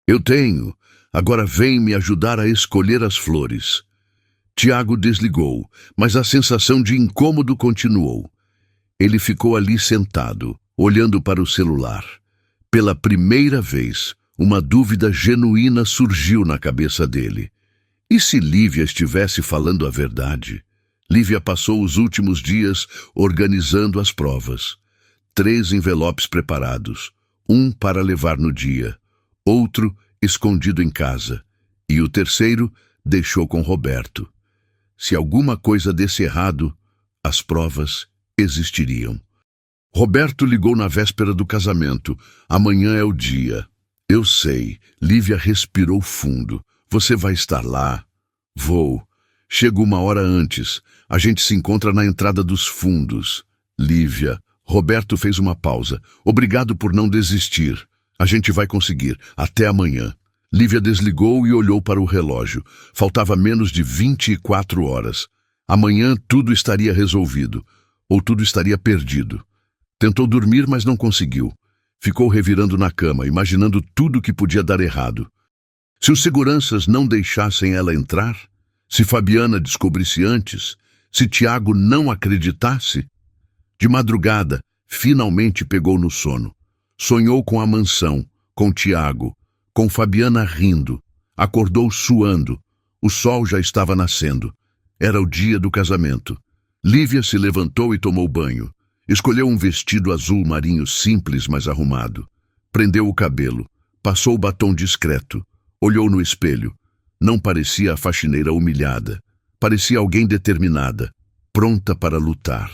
Eu tenho. Agora vem me ajudar a escolher as flores. Tiago desligou, mas a sensação de incômodo continuou. Ele ficou ali sentado, olhando para o celular. Pela primeira vez, uma dúvida genuína surgiu na cabeça dele. E se Lívia estivesse falando a verdade? Lívia passou os últimos dias organizando as provas. 3 envelopes preparados, um para levar no dia, outro escondido em casa, e o terceiro deixou com Roberto. Se alguma coisa desse errado, as provas existiriam. Roberto ligou na véspera do casamento. Amanhã é o dia. Eu sei. Lívia respirou fundo. Você vai estar lá? Vou. Chego 1 hora antes. A gente se encontra na entrada dos fundos. Lívia. Roberto fez uma pausa. Obrigado por não desistir. A gente vai conseguir. Até amanhã. Lívia desligou e olhou para o relógio. Faltava menos de 24 horas. Amanhã tudo estaria resolvido. Ou tudo estaria perdido. Tentou dormir, mas não conseguiu. Ficou revirando na cama, imaginando tudo que podia dar errado. Se os seguranças não deixassem ela entrar, se Fabiana descobrisse antes, se Tiago não acreditasse. De madrugada, finalmente pegou no sono. Sonhou com a mansão, com Tiago, com Fabiana rindo. Acordou suando. O sol já estava nascendo. Era o dia do casamento. Lívia se levantou e tomou banho. Escolheu um vestido azul marinho simples, mas arrumado. Prendeu o cabelo. Passou o batom discreto. Olhou no espelho. Não parecia a faxineira humilhada. Parecia alguém determinada, pronta para lutar.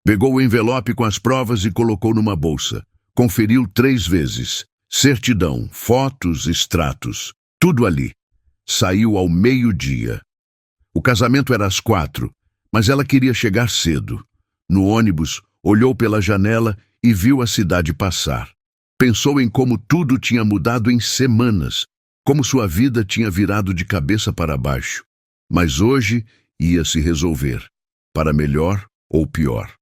Pegou o envelope com as provas e colocou numa bolsa. Conferiu 3 vezes. Certidão, fotos, extratos. Tudo ali. Saiu ao meio-dia. O casamento era às 4, mas ela queria chegar cedo. No ônibus, olhou pela janela e viu a cidade passar. Pensou em como tudo tinha mudado em semanas, como sua vida tinha virado de cabeça para baixo. Mas hoje ia se resolver, para melhor ou pior.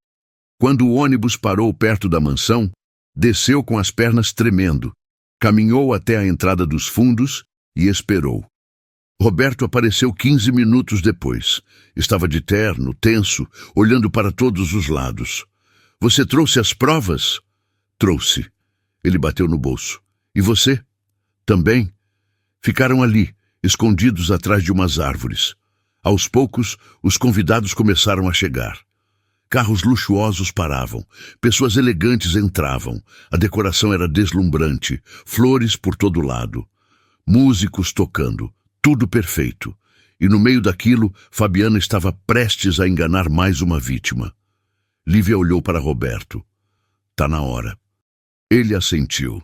Quando o ônibus parou perto da mansão, desceu com as pernas tremendo, caminhou até a entrada dos fundos e esperou. Roberto apareceu 15 minutos depois. Estava de terno, tenso, olhando para todos os lados. Você trouxe as provas? Trouxe. Ele bateu no bolso. E você? Também? Ficaram ali, escondidos atrás de umas árvores. Aos poucos, os convidados começaram a chegar. Carros luxuosos paravam, pessoas elegantes entravam, a decoração era deslumbrante, flores por todo lado. Músicos tocando, tudo perfeito. E no meio daquilo, Fabiana estava prestes a enganar mais uma vítima. Lívia olhou para Roberto. Tá na hora. Ele assentiu.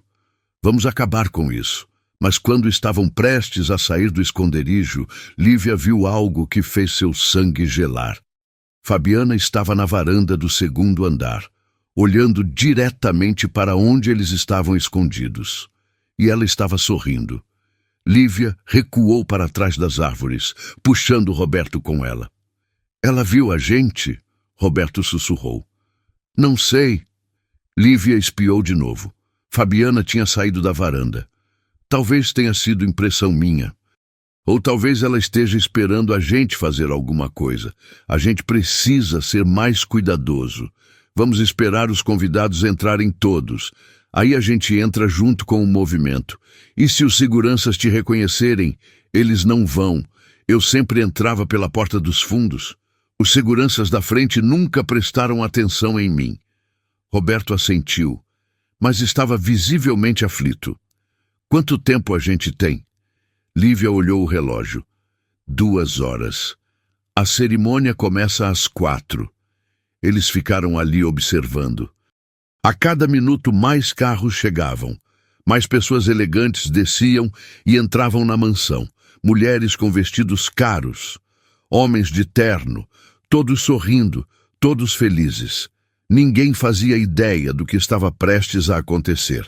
Vamos acabar com isso. Mas quando estavam prestes a sair do esconderijo, Lívia viu algo que fez seu sangue gelar. Fabiana estava na varanda do 2º andar, olhando diretamente para onde eles estavam escondidos. E ela estava sorrindo. Lívia recuou para trás das árvores, puxando Roberto com ela. Ela viu a gente? Roberto sussurrou. Não sei. Lívia espiou de novo. Fabiana tinha saído da varanda. Talvez tenha sido impressão minha. Ou talvez ela esteja esperando a gente fazer alguma coisa. A gente precisa ser mais cuidadoso. Vamos esperar os convidados entrarem todos. Aí a gente entra junto com o movimento. E se os seguranças te reconhecerem, eles não vão. Eu sempre entrava pela porta dos fundos. Os seguranças da frente nunca prestaram atenção em mim. Roberto assentiu, mas estava visivelmente aflito. Quanto tempo a gente tem? Lívia olhou o relógio. 2 horas. A cerimônia começa às 4. Eles ficaram ali observando. A cada minuto mais carros chegavam. Mais pessoas elegantes desciam e entravam na mansão. Mulheres com vestidos caros. Homens de terno. Todos sorrindo, todos felizes. Ninguém fazia ideia do que estava prestes a acontecer.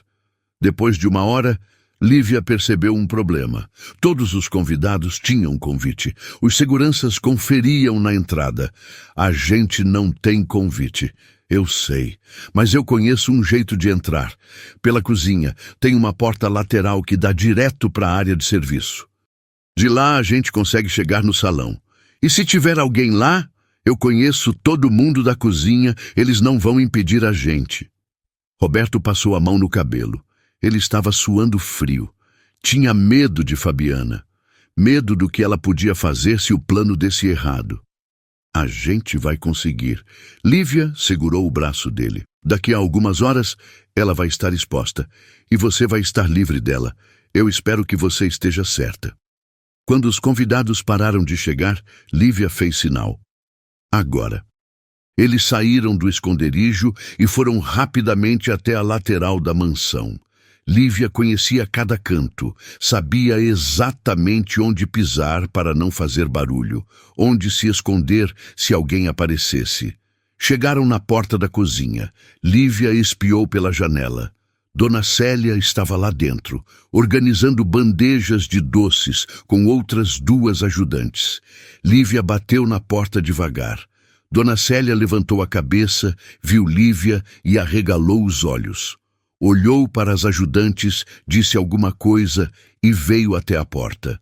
Depois de 1 hora, Lívia percebeu um problema. Todos os convidados tinham convite. Os seguranças conferiam na entrada. A gente não tem convite. Eu sei, mas eu conheço um jeito de entrar. Pela cozinha, tem uma porta lateral que dá direto para a área de serviço. De lá a gente consegue chegar no salão. E se tiver alguém lá, eu conheço todo mundo da cozinha, eles não vão impedir a gente. Roberto passou a mão no cabelo. Ele estava suando frio. Tinha medo de Fabiana. Medo do que ela podia fazer se o plano desse errado. A gente vai conseguir. Lívia segurou o braço dele. Daqui a algumas horas, ela vai estar exposta. E você vai estar livre dela. Eu espero que você esteja certa. Quando os convidados pararam de chegar, Lívia fez sinal. Agora. Eles saíram do esconderijo e foram rapidamente até a lateral da mansão. Lívia conhecia cada canto, sabia exatamente onde pisar para não fazer barulho, onde se esconder se alguém aparecesse. Chegaram na porta da cozinha. Lívia espiou pela janela. Dona Célia estava lá dentro, organizando bandejas de doces com outras 2 ajudantes. Lívia bateu na porta devagar. Dona Célia levantou a cabeça, viu Lívia e arregalou os olhos. Olhou para as ajudantes, disse alguma coisa e veio até a porta.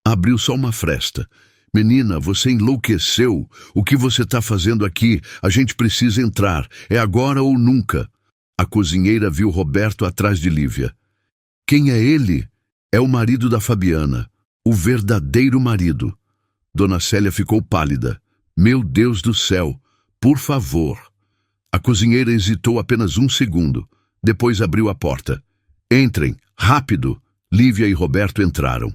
Abriu só uma fresta. Menina, você enlouqueceu? O que você está fazendo aqui? A gente precisa entrar. É agora ou nunca. A cozinheira viu Roberto atrás de Lívia. Quem é ele? É o marido da Fabiana. O verdadeiro marido. Dona Célia ficou pálida. Meu Deus do céu! Por favor! A cozinheira hesitou apenas um segundo. Depois abriu a porta. Entrem, rápido! Lívia e Roberto entraram.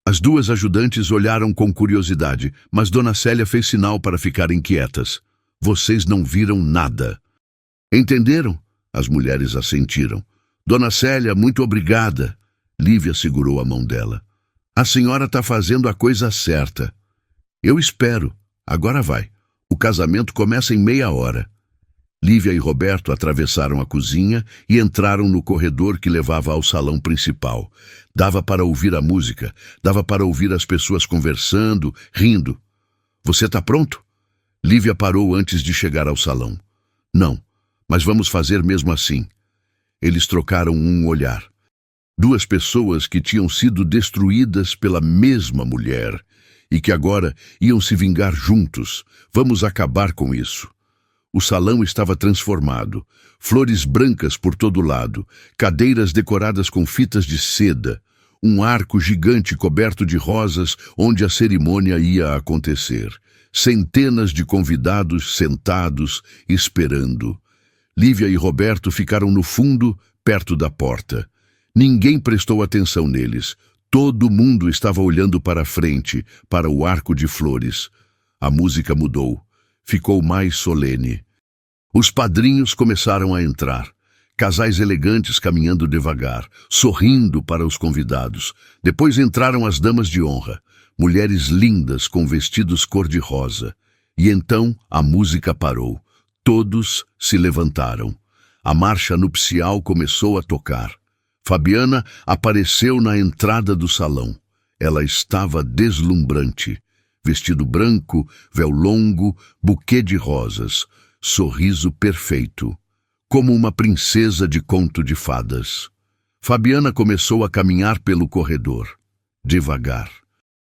As duas ajudantes olharam com curiosidade, mas Dona Célia fez sinal para ficarem quietas. Vocês não viram nada. Entenderam? As mulheres assentiram. Dona Célia, muito obrigada. Lívia segurou a mão dela. A senhora está fazendo a coisa certa. Eu espero. Agora vai. O casamento começa em meia hora. Lívia e Roberto atravessaram a cozinha e entraram no corredor que levava ao salão principal. Dava para ouvir a música, dava para ouvir as pessoas conversando, rindo. Você está pronto? Lívia parou antes de chegar ao salão. Não, mas vamos fazer mesmo assim. Eles trocaram um olhar. Duas pessoas que tinham sido destruídas pela mesma mulher e que agora iam se vingar juntos. Vamos acabar com isso. O salão estava transformado. Flores brancas por todo lado, cadeiras decoradas com fitas de seda, um arco gigante coberto de rosas onde a cerimônia ia acontecer. Centenas de convidados sentados, esperando. Lívia e Roberto ficaram no fundo, perto da porta. Ninguém prestou atenção neles. Todo mundo estava olhando para a frente, para o arco de flores. A música mudou. Ficou mais solene. Os padrinhos começaram a entrar. Casais elegantes caminhando devagar, sorrindo para os convidados. Depois entraram as damas de honra, mulheres lindas com vestidos cor-de-rosa. E então a música parou. Todos se levantaram. A marcha nupcial começou a tocar. Fabiana apareceu na entrada do salão. Ela estava deslumbrante. Vestido branco, véu longo, buquê de rosas, sorriso perfeito, como uma princesa de conto de fadas. Fabiana começou a caminhar pelo corredor, devagar,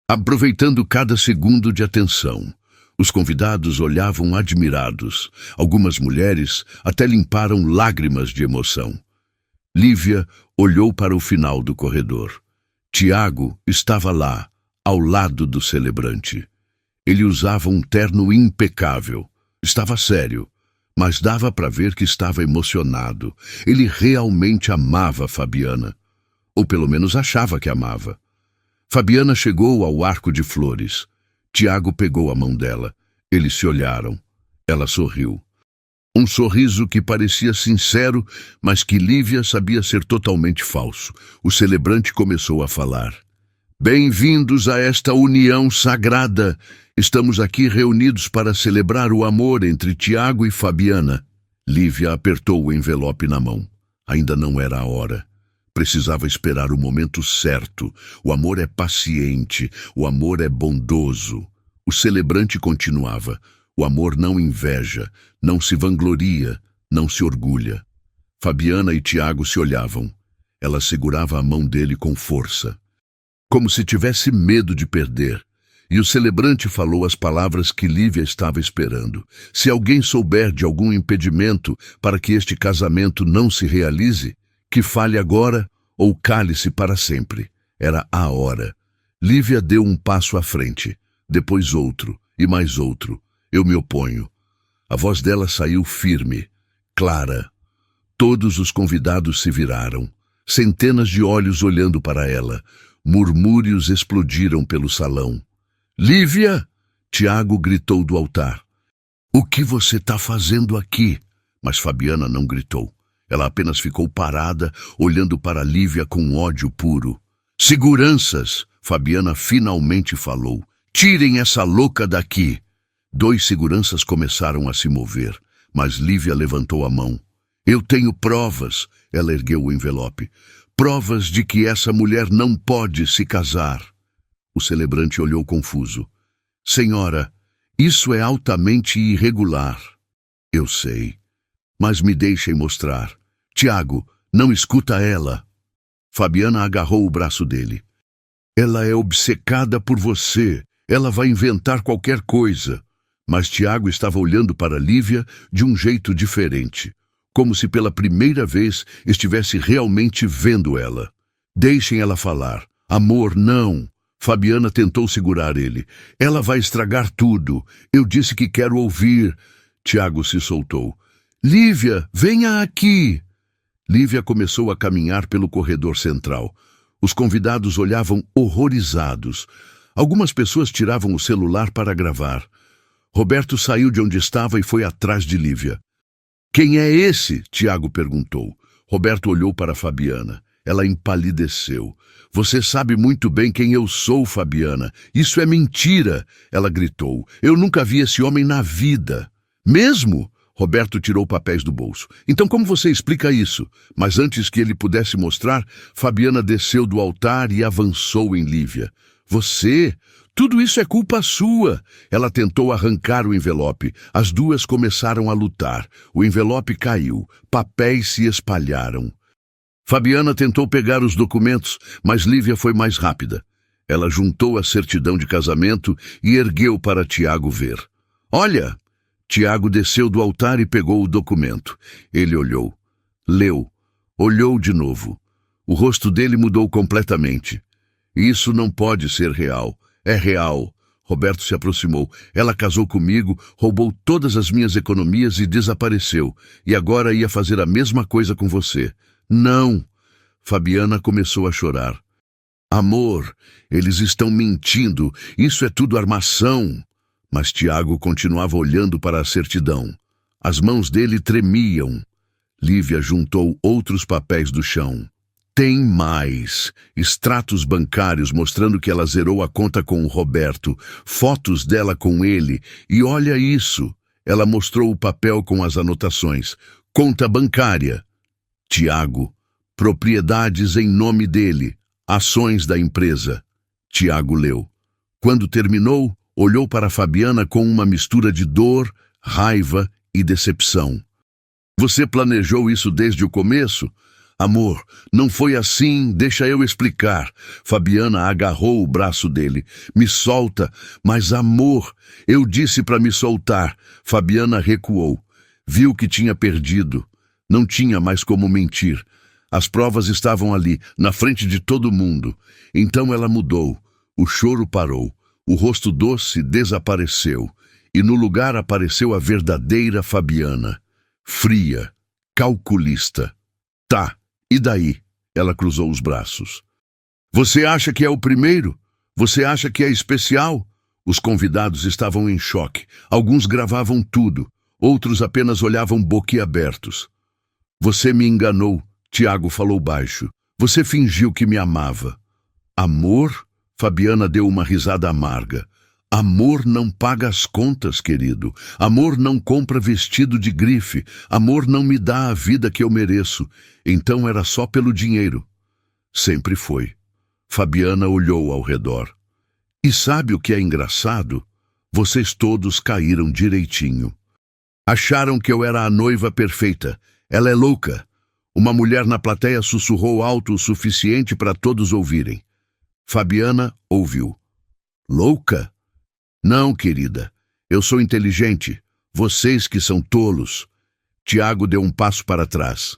aproveitando cada segundo de atenção. Os convidados olhavam admirados. Algumas mulheres até limparam lágrimas de emoção. Lívia olhou para o final do corredor. Tiago estava lá, ao lado do celebrante. Ele usava um terno impecável. Estava sério, mas dava para ver que estava emocionado. Ele realmente amava Fabiana. Ou pelo menos achava que amava. Fabiana chegou ao arco de flores. Tiago pegou a mão dela. Eles se olharam. Ela sorriu. Um sorriso que parecia sincero, mas que Lívia sabia ser totalmente falso. O celebrante começou a falar. Bem-vindos a esta união sagrada. Estamos aqui reunidos para celebrar o amor entre Tiago e Fabiana. Lívia apertou o envelope na mão. Ainda não era a hora. Precisava esperar o momento certo. O amor é paciente, o amor é bondoso. O celebrante continuava. O amor não inveja, não se vangloria, não se orgulha. Fabiana e Tiago se olhavam. Ela segurava a mão dele com força, como se tivesse medo de perder. E o celebrante falou as palavras que Lívia estava esperando. Se alguém souber de algum impedimento para que este casamento não se realize, que fale agora ou cale-se para sempre. Era a hora. Lívia deu um passo à frente, depois outro e mais outro. Eu me oponho. A voz dela saiu firme, clara. Todos os convidados se viraram, centenas de olhos olhando para ela. Murmúrios explodiram pelo salão. Lívia! Tiago gritou do altar. O que você está fazendo aqui? Mas Fabiana não gritou. Ela apenas ficou parada, olhando para Lívia com ódio puro. Seguranças! Fabiana finalmente falou. Tirem essa louca daqui! 2 seguranças começaram a se mover, mas Lívia levantou a mão. Eu tenho provas, ela ergueu o envelope. Provas de que essa mulher não pode se casar. O celebrante olhou confuso. Senhora, Isso é altamente irregular. Eu sei, mas me deixem mostrar. Tiago, não escuta ela. Fabiana agarrou o braço dele. Ela é obcecada por você. Ela vai inventar qualquer coisa. Mas Tiago estava olhando para Lívia de um jeito diferente, como se pela primeira vez estivesse realmente vendo ela. Deixem ela falar. Amor, não. Fabiana tentou segurar ele. Ela vai estragar tudo. Eu disse que quero ouvir. Tiago se soltou. Lívia, venha aqui. Lívia começou a caminhar pelo corredor central. Os convidados olhavam horrorizados. Algumas pessoas tiravam o celular para gravar. Roberto saiu de onde estava e foi atrás de Lívia. Quem é esse? Tiago perguntou. Roberto olhou para Fabiana. Ela empalideceu. Você sabe muito bem quem eu sou, Fabiana. Isso é mentira, ela gritou. Eu nunca vi esse homem na vida. Mesmo? Roberto tirou papéis do bolso. Então como você explica isso? Mas antes que ele pudesse mostrar, Fabiana desceu do altar e avançou em Lívia. Você? Tudo isso é culpa sua. Ela tentou arrancar o envelope. As duas começaram a lutar. O envelope caiu. Papéis se espalharam. Fabiana tentou pegar os documentos, mas Lívia foi mais rápida. Ela juntou a certidão de casamento e ergueu para Tiago ver. Olha! Tiago desceu do altar e pegou o documento. Ele olhou. Leu. Olhou de novo. O rosto dele mudou completamente. Isso não pode ser real. É real. Roberto se aproximou. Ela casou comigo, roubou todas as minhas economias e desapareceu. E agora ia fazer a mesma coisa com você. Não! Fabiana começou a chorar. Amor, eles estão mentindo. Isso é tudo armação. Mas Tiago continuava olhando para a certidão. As mãos dele tremiam. Lívia juntou outros papéis do chão. Tem mais. Extratos bancários mostrando que ela zerou a conta com o Roberto. Fotos dela com ele. E olha isso. Ela mostrou o papel com as anotações. Conta bancária. Tiago. Propriedades em nome dele. Ações da empresa. Tiago leu. Quando terminou, olhou para Fabiana com uma mistura de dor, raiva e decepção. Você planejou isso desde o começo? Amor, não foi assim, deixa eu explicar. Fabiana agarrou o braço dele. Me solta, mas amor, eu disse para me soltar. Fabiana recuou. Viu que tinha perdido. Não tinha mais como mentir. As provas estavam ali, na frente de todo mundo. Então ela mudou. O choro parou. O rosto doce desapareceu. E no lugar apareceu a verdadeira Fabiana. Fria, calculista. Tá, e daí? Ela cruzou os braços. Você acha que é o primeiro? Você acha que é especial? Os convidados estavam em choque. Alguns gravavam tudo. Outros apenas olhavam boquiabertos. Você me enganou, Tiago falou baixo. Você fingiu que me amava. Amor? Fabiana deu uma risada amarga. Amor não paga as contas, querido. Amor não compra vestido de grife. Amor não me dá a vida que eu mereço. Então era só pelo dinheiro. Sempre foi. Fabiana olhou ao redor. E sabe o que é engraçado? Vocês todos caíram direitinho. Acharam que eu era a noiva perfeita. Ela é louca. Uma mulher na plateia sussurrou alto o suficiente para todos ouvirem. Fabiana ouviu. Louca? Não, querida. Eu sou inteligente. Vocês que são tolos. Tiago deu um passo para trás.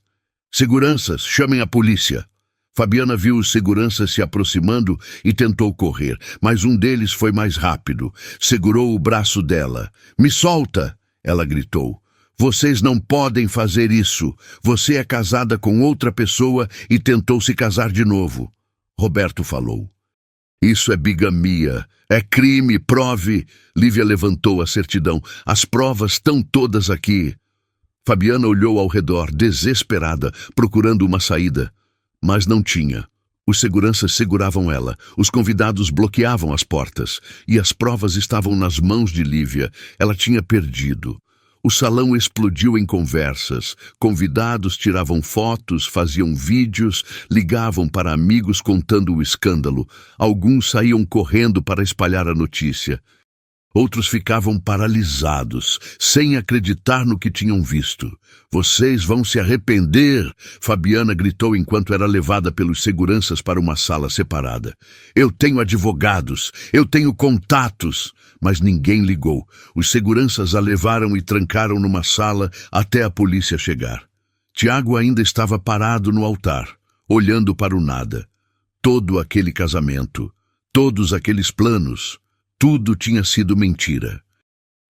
Seguranças, chamem a polícia. Fabiana viu os seguranças se aproximando e tentou correr, mas um deles foi mais rápido. Segurou o braço dela. Me solta! Ela gritou. Vocês não podem fazer isso. Você é casada com outra pessoa e tentou se casar de novo. Roberto falou. Isso é bigamia. É crime, prove. Lívia levantou a certidão. As provas estão todas aqui. Fabiana olhou ao redor, desesperada, procurando uma saída. Mas não tinha. Os seguranças seguravam ela. Os convidados bloqueavam as portas. E as provas estavam nas mãos de Lívia. Ela tinha perdido. O salão explodiu em conversas. Convidados tiravam fotos, faziam vídeos, ligavam para amigos contando o escândalo. Alguns saíam correndo para espalhar a notícia. Outros ficavam paralisados, sem acreditar no que tinham visto. Vocês vão se arrepender, Fabiana gritou enquanto era levada pelos seguranças para uma sala separada. Eu tenho advogados, eu tenho contatos. Mas ninguém ligou. Os seguranças a levaram e trancaram numa sala até a polícia chegar. Tiago ainda estava parado no altar, olhando para o nada. Todo aquele casamento, todos aqueles planos, tudo tinha sido mentira.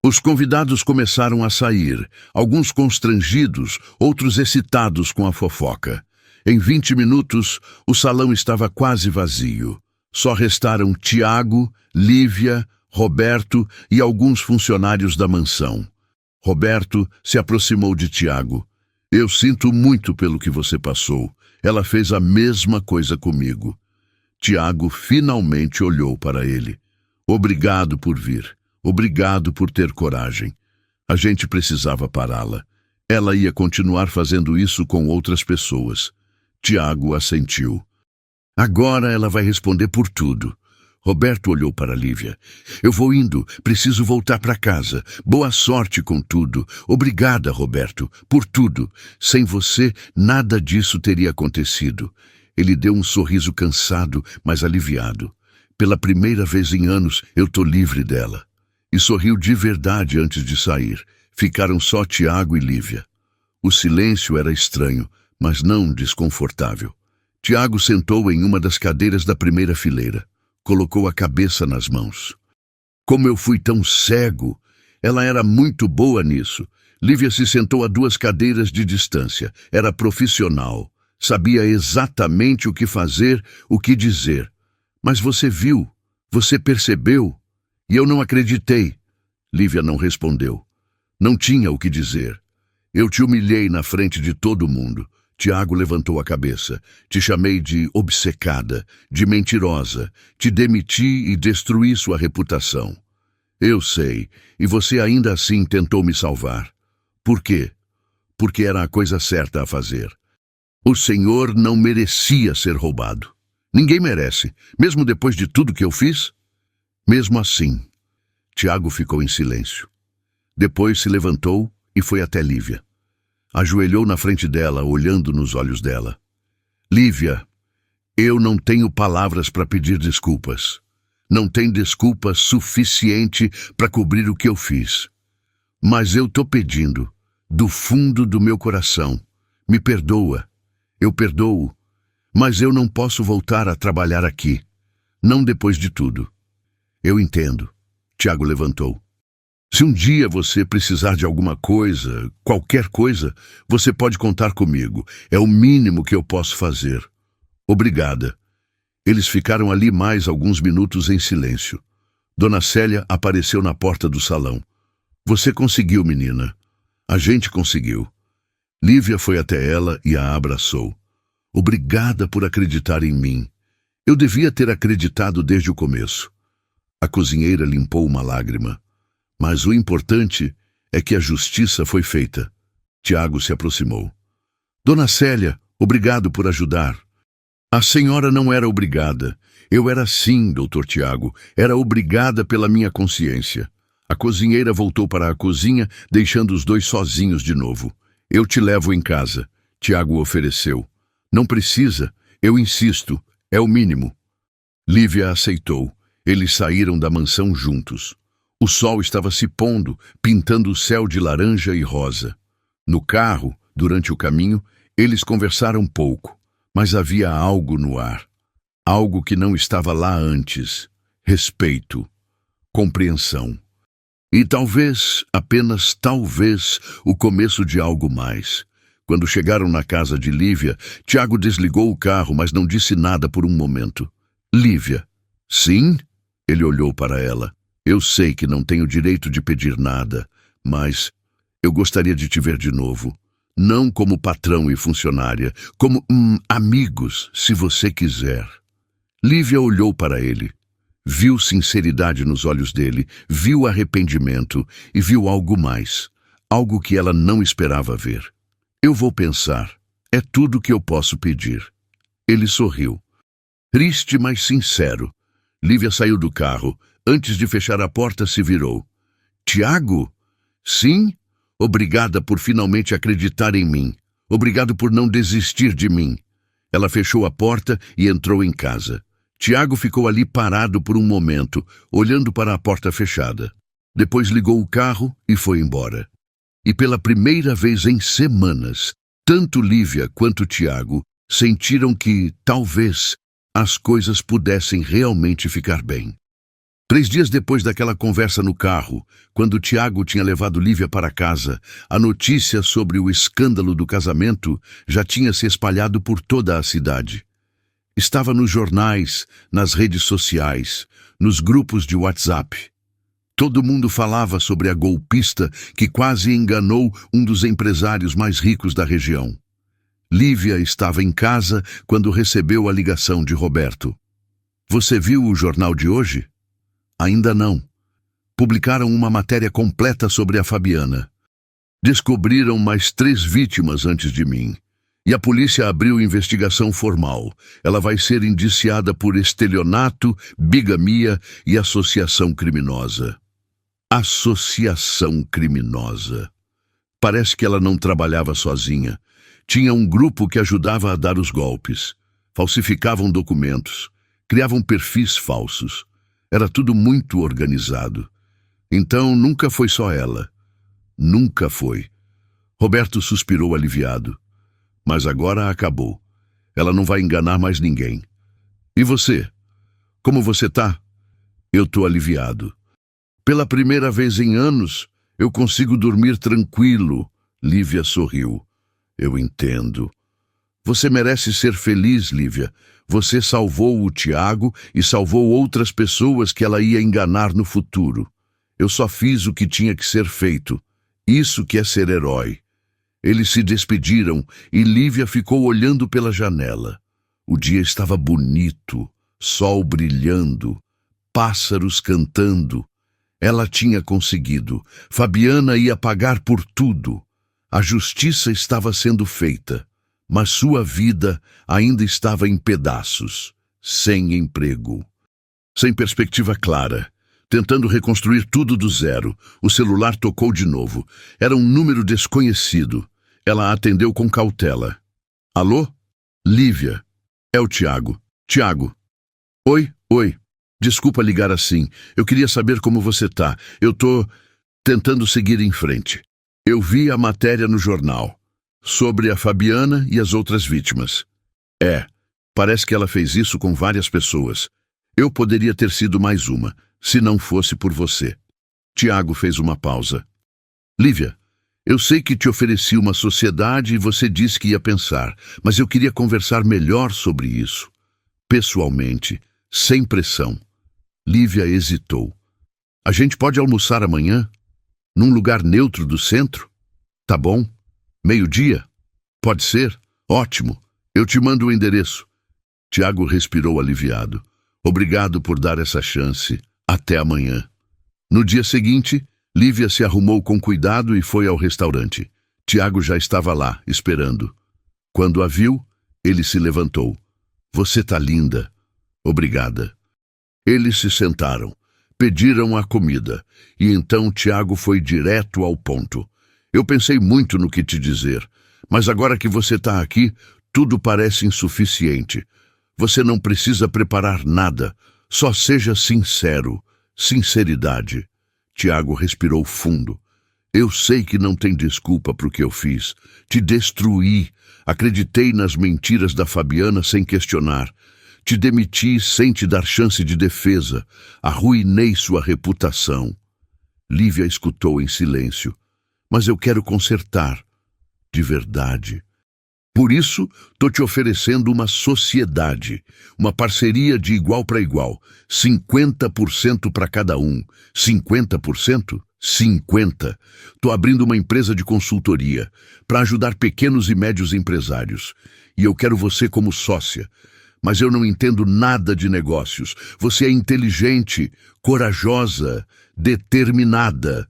Os convidados começaram a sair, alguns constrangidos, outros excitados com a fofoca. Em 20 minutos, o salão estava quase vazio. Só restaram Tiago, Lívia, Roberto e alguns funcionários da mansão. Roberto se aproximou de Tiago. Eu sinto muito pelo que você passou. Ela fez a mesma coisa comigo. Tiago finalmente olhou para ele. Obrigado por vir. Obrigado por ter coragem. A gente precisava pará-la. Ela ia continuar fazendo isso com outras pessoas. Tiago assentiu. Agora ela vai responder por tudo. Roberto olhou para Lívia. Eu vou indo. Preciso voltar para casa. Boa sorte com tudo. Obrigada, Roberto, por tudo. Sem você, nada disso teria acontecido. Ele deu um sorriso cansado, mas aliviado. Pela primeira vez em anos, eu tô livre dela. E sorriu de verdade antes de sair. Ficaram só Tiago e Lívia. O silêncio era estranho, mas não desconfortável. Tiago sentou em uma das cadeiras da primeira fileira. Colocou a cabeça nas mãos. Como eu fui tão cego! Ela era muito boa nisso. Lívia se sentou a 2 cadeiras de distância. Era profissional. Sabia exatamente o que fazer, o que dizer. Mas você viu, você percebeu, e eu não acreditei. Lívia não respondeu. Não tinha o que dizer. Eu te humilhei na frente de todo mundo. Tiago levantou a cabeça. Te chamei de obcecada, de mentirosa. Te demiti e destruí sua reputação. Eu sei, e você ainda assim tentou me salvar. Por quê? Porque era a coisa certa a fazer. O Senhor não merecia ser roubado. Ninguém merece, mesmo depois de tudo que eu fiz. Mesmo assim, Tiago ficou em silêncio. Depois se levantou e foi até Lívia. Ajoelhou na frente dela, olhando nos olhos dela. Lívia, eu não tenho palavras para pedir desculpas. Não tem desculpa suficiente para cobrir o que eu fiz. Mas eu tô pedindo, do fundo do meu coração, me perdoa. Eu perdoo. Mas eu não posso voltar a trabalhar aqui. Não depois de tudo. Eu entendo. Tiago levantou. Se um dia você precisar de alguma coisa, qualquer coisa, você pode contar comigo. É o mínimo que eu posso fazer. Obrigada. Eles ficaram ali mais alguns minutos em silêncio. Dona Célia apareceu na porta do salão. Você conseguiu, menina. A gente conseguiu. Lívia foi até ela e a abraçou. Obrigada por acreditar em mim. Eu devia ter acreditado desde o começo. A cozinheira limpou uma lágrima. Mas o importante é que a justiça foi feita. Tiago se aproximou. Dona Célia, obrigado por ajudar. A senhora não era obrigada. Eu era sim, doutor Tiago. Era obrigada pela minha consciência. A cozinheira voltou para a cozinha, deixando os dois sozinhos de novo. Eu te levo em casa. Tiago ofereceu. Não precisa, eu insisto, é o mínimo. Lívia aceitou. Eles saíram da mansão juntos. O sol estava se pondo, pintando o céu de laranja e rosa. No carro, durante o caminho, eles conversaram pouco, mas havia algo no ar. Algo que não estava lá antes. Respeito, compreensão. E talvez, apenas talvez, o começo de algo mais. Quando chegaram na casa de Lívia, Tiago desligou o carro, mas não disse nada por um momento. Lívia. Sim? Ele olhou para ela. Eu sei que não tenho direito de pedir nada, mas eu gostaria de te ver de novo. Não como patrão e funcionária, como amigos, se você quiser. Lívia olhou para ele. Viu sinceridade nos olhos dele, viu arrependimento e viu algo mais. Algo que ela não esperava ver. Eu vou pensar. É tudo que eu posso pedir. Ele sorriu. Triste, mas sincero. Lívia saiu do carro. Antes de fechar a porta, se virou. Tiago? Sim? Obrigada por finalmente acreditar em mim. Obrigado por não desistir de mim. Ela fechou a porta e entrou em casa. Tiago ficou ali parado por um momento, olhando para a porta fechada. Depois ligou o carro e foi embora. E pela primeira vez em semanas, tanto Lívia quanto Tiago sentiram que, talvez, as coisas pudessem realmente ficar bem. 3 dias depois daquela conversa no carro, quando Tiago tinha levado Lívia para casa, a notícia sobre o escândalo do casamento já tinha se espalhado por toda a cidade. Estava nos jornais, nas redes sociais, nos grupos de WhatsApp. Todo mundo falava sobre a golpista que quase enganou um dos empresários mais ricos da região. Lívia estava em casa quando recebeu a ligação de Roberto. Você viu o jornal de hoje? Ainda não. Publicaram uma matéria completa sobre a Fabiana. Descobriram mais 3 vítimas antes de mim. E a polícia abriu investigação formal. Ela vai ser indiciada por estelionato, bigamia e associação criminosa. Associação criminosa. Parece que ela não trabalhava sozinha. Tinha um grupo que ajudava a dar os golpes. Falsificavam documentos. Criavam perfis falsos. Era tudo muito organizado. Então, nunca foi só ela. Nunca foi. Roberto suspirou aliviado. Mas agora acabou. Ela não vai enganar mais ninguém. E você? Como você tá? Eu tô aliviado. Pela primeira vez em anos, eu consigo dormir tranquilo. Lívia sorriu. Eu entendo. Você merece ser feliz, Lívia. Você salvou o Tiago e salvou outras pessoas que ela ia enganar no futuro. Eu só fiz o que tinha que ser feito. Isso que é ser herói. Eles se despediram e Lívia ficou olhando pela janela. O dia estava bonito, sol brilhando, pássaros cantando. Ela tinha conseguido. Fabiana ia pagar por tudo. A justiça estava sendo feita, mas sua vida ainda estava em pedaços, sem emprego, sem perspectiva clara. Tentando reconstruir tudo do zero, o celular tocou de novo. Era um número desconhecido. Ela atendeu com cautela. Alô? Lívia. É o Tiago. Tiago. Oi. Desculpa ligar assim. Eu queria saber como você tá. Eu tô tentando seguir em frente. Eu vi a matéria no jornal. Sobre a Fabiana e as outras vítimas. Parece que ela fez isso com várias pessoas. Eu poderia ter sido mais uma, se não fosse por você. Tiago fez uma pausa. Lívia, eu sei que te ofereci uma sociedade e você disse que ia pensar, mas eu queria conversar melhor sobre isso. Pessoalmente, sem pressão. Lívia hesitou. A gente pode almoçar amanhã? Num lugar neutro do centro? Tá bom. 12:00? Pode ser? Ótimo. Eu te mando o endereço. Tiago respirou aliviado. Obrigado por dar essa chance. Até amanhã. No dia seguinte, Lívia se arrumou com cuidado e foi ao restaurante. Tiago já estava lá, esperando. Quando a viu, ele se levantou. Você tá linda. Obrigada. Eles se sentaram. Pediram a comida. E então Tiago foi direto ao ponto. Eu pensei muito no que te dizer, mas agora que você está aqui, tudo parece insuficiente. Você não precisa preparar nada, só seja sincero. Sinceridade. Tiago respirou fundo. Eu sei que não tem desculpa para o que eu fiz. Te destruí. Acreditei nas mentiras da Fabiana sem questionar. Te demiti sem te dar chance de defesa. Arruinei sua reputação. Lívia escutou em silêncio. Mas eu quero consertar. De verdade. Por isso, tô te oferecendo uma sociedade, uma parceria de igual para igual, 50% para cada um. 50%? 50%. Tô abrindo uma empresa de consultoria para ajudar pequenos e médios empresários. E eu quero você como sócia. Mas eu não entendo nada de negócios. Você é inteligente, corajosa, determinada.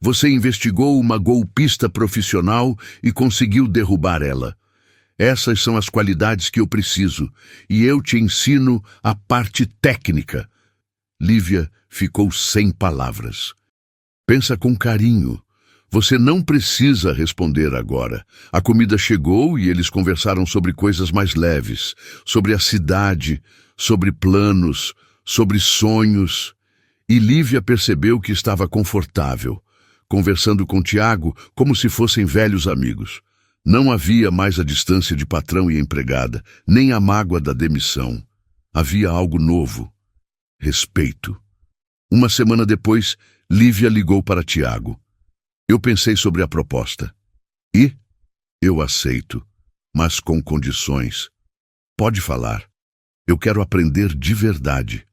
Você investigou uma golpista profissional e conseguiu derrubar ela. Essas são as qualidades que eu preciso, e eu te ensino a parte técnica. Lívia ficou sem palavras. Pensa com carinho. Você não precisa responder agora. A comida chegou e eles conversaram sobre coisas mais leves, sobre a cidade, sobre planos, sobre sonhos. E Lívia percebeu que estava confortável, conversando com Tiago como se fossem velhos amigos. Não havia mais a distância de patrão e empregada, nem a mágoa da demissão. Havia algo novo: respeito. Uma semana depois, Lívia ligou para Tiago. Eu pensei sobre a proposta. E? Eu aceito, mas com condições. Pode falar. Eu quero aprender de verdade.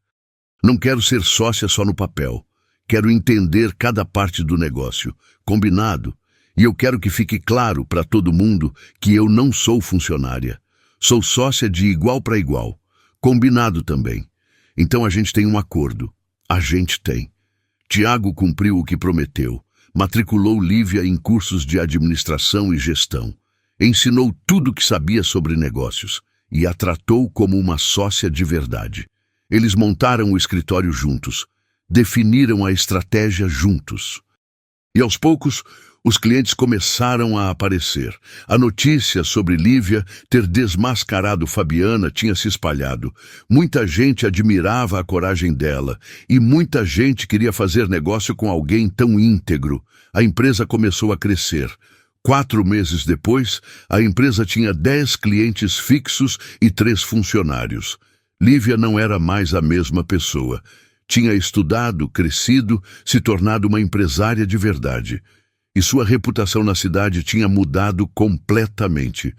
Não quero ser sócia só no papel. Quero entender cada parte do negócio. Combinado? E eu quero que fique claro para todo mundo que eu não sou funcionária. Sou sócia de igual para igual. Combinado também. Então a gente tem um acordo. A gente tem. Tiago cumpriu o que prometeu. Matriculou Lívia em cursos de administração e gestão. Ensinou tudo o que sabia sobre negócios e a tratou como uma sócia de verdade. Eles montaram o escritório juntos, definiram a estratégia juntos. E aos poucos, os clientes começaram a aparecer. A notícia sobre Lívia ter desmascarado Fabiana tinha se espalhado. Muita gente admirava a coragem dela e muita gente queria fazer negócio com alguém tão íntegro. A empresa começou a crescer. 4 meses depois, a empresa tinha 10 clientes fixos e 3 funcionários. Lívia não era mais a mesma pessoa. Tinha estudado, crescido, se tornado uma empresária de verdade. E sua reputação na cidade tinha mudado completamente.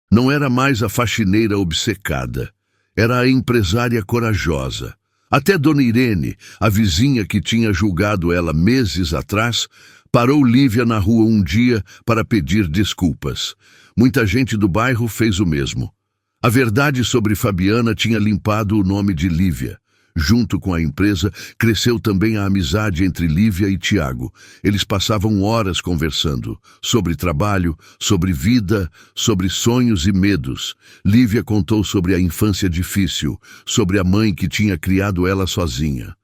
Não era mais a faxineira obcecada. Era a empresária corajosa. Até Dona Irene, a vizinha que tinha julgado ela meses atrás, parou Lívia na rua um dia para pedir desculpas. Muita gente do bairro fez o mesmo. A verdade sobre Fabiana tinha limpado o nome de Lívia. Junto com a empresa, cresceu também a amizade entre Lívia e Tiago. Eles passavam horas conversando sobre trabalho, sobre vida, sobre sonhos e medos. Lívia contou sobre a infância difícil, sobre a mãe que tinha criado ela sozinha,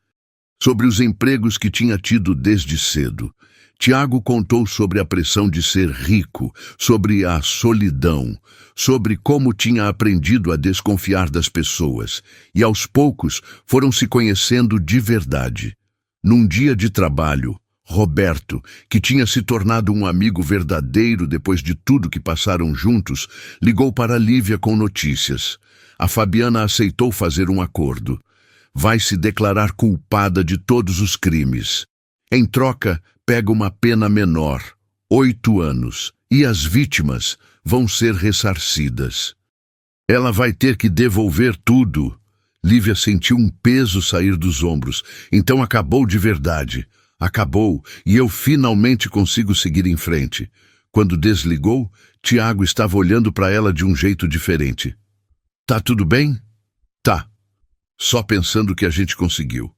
sobre os empregos que tinha tido desde cedo. Tiago contou sobre a pressão de ser rico, sobre a solidão, sobre como tinha aprendido a desconfiar das pessoas, e aos poucos foram se conhecendo de verdade. Num dia de trabalho, Roberto, que tinha se tornado um amigo verdadeiro depois de tudo que passaram juntos, ligou para Lívia com notícias. A Fabiana aceitou fazer um acordo. Vai se declarar culpada de todos os crimes. Em troca, pega uma pena menor, 8 anos, e as vítimas vão ser ressarcidas. Ela vai ter que devolver tudo. Lívia sentiu um peso sair dos ombros. Então acabou de verdade. Acabou, e eu finalmente consigo seguir em frente. Quando desligou, Tiago estava olhando para ela de um jeito diferente. Tá tudo bem? Tá. Só pensando que a gente conseguiu.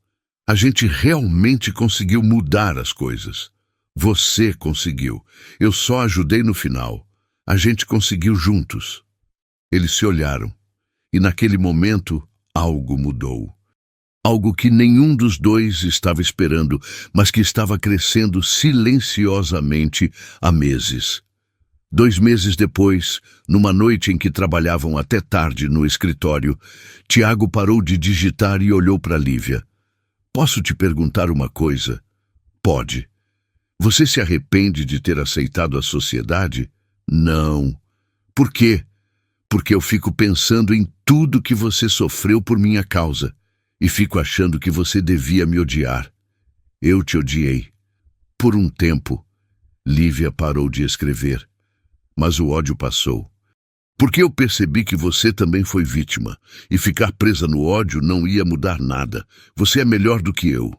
A gente realmente conseguiu mudar as coisas. Você conseguiu. Eu só ajudei no final. A gente conseguiu juntos. Eles se olharam. E naquele momento, algo mudou. Algo que nenhum dos dois estava esperando, mas que estava crescendo silenciosamente há meses. 2 meses depois, numa noite em que trabalhavam até tarde no escritório, Tiago parou de digitar e olhou para Lívia. Posso te perguntar uma coisa? Pode. Você se arrepende de ter aceitado a sociedade? Não. Por quê? Porque eu fico pensando em tudo que você sofreu por minha causa e fico achando que você devia me odiar. Eu te odiei. Por um tempo, Lívia parou de escrever, mas o ódio passou. Porque eu percebi que você também foi vítima, e ficar presa no ódio não ia mudar nada. Você é melhor do que eu.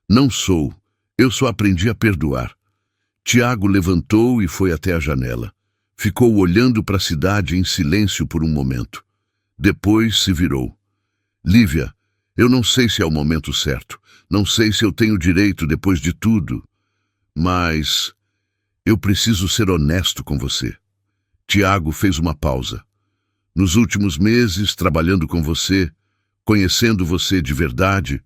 Não sou. Eu só aprendi a perdoar. Tiago levantou e foi até a janela. Ficou olhando para a cidade em silêncio por um momento. Depois se virou. Lívia, eu não sei se é o momento certo. Não sei se eu tenho direito depois de tudo. Mas eu preciso ser honesto com você. Tiago fez uma pausa. Nos últimos meses, trabalhando com você, conhecendo você de verdade,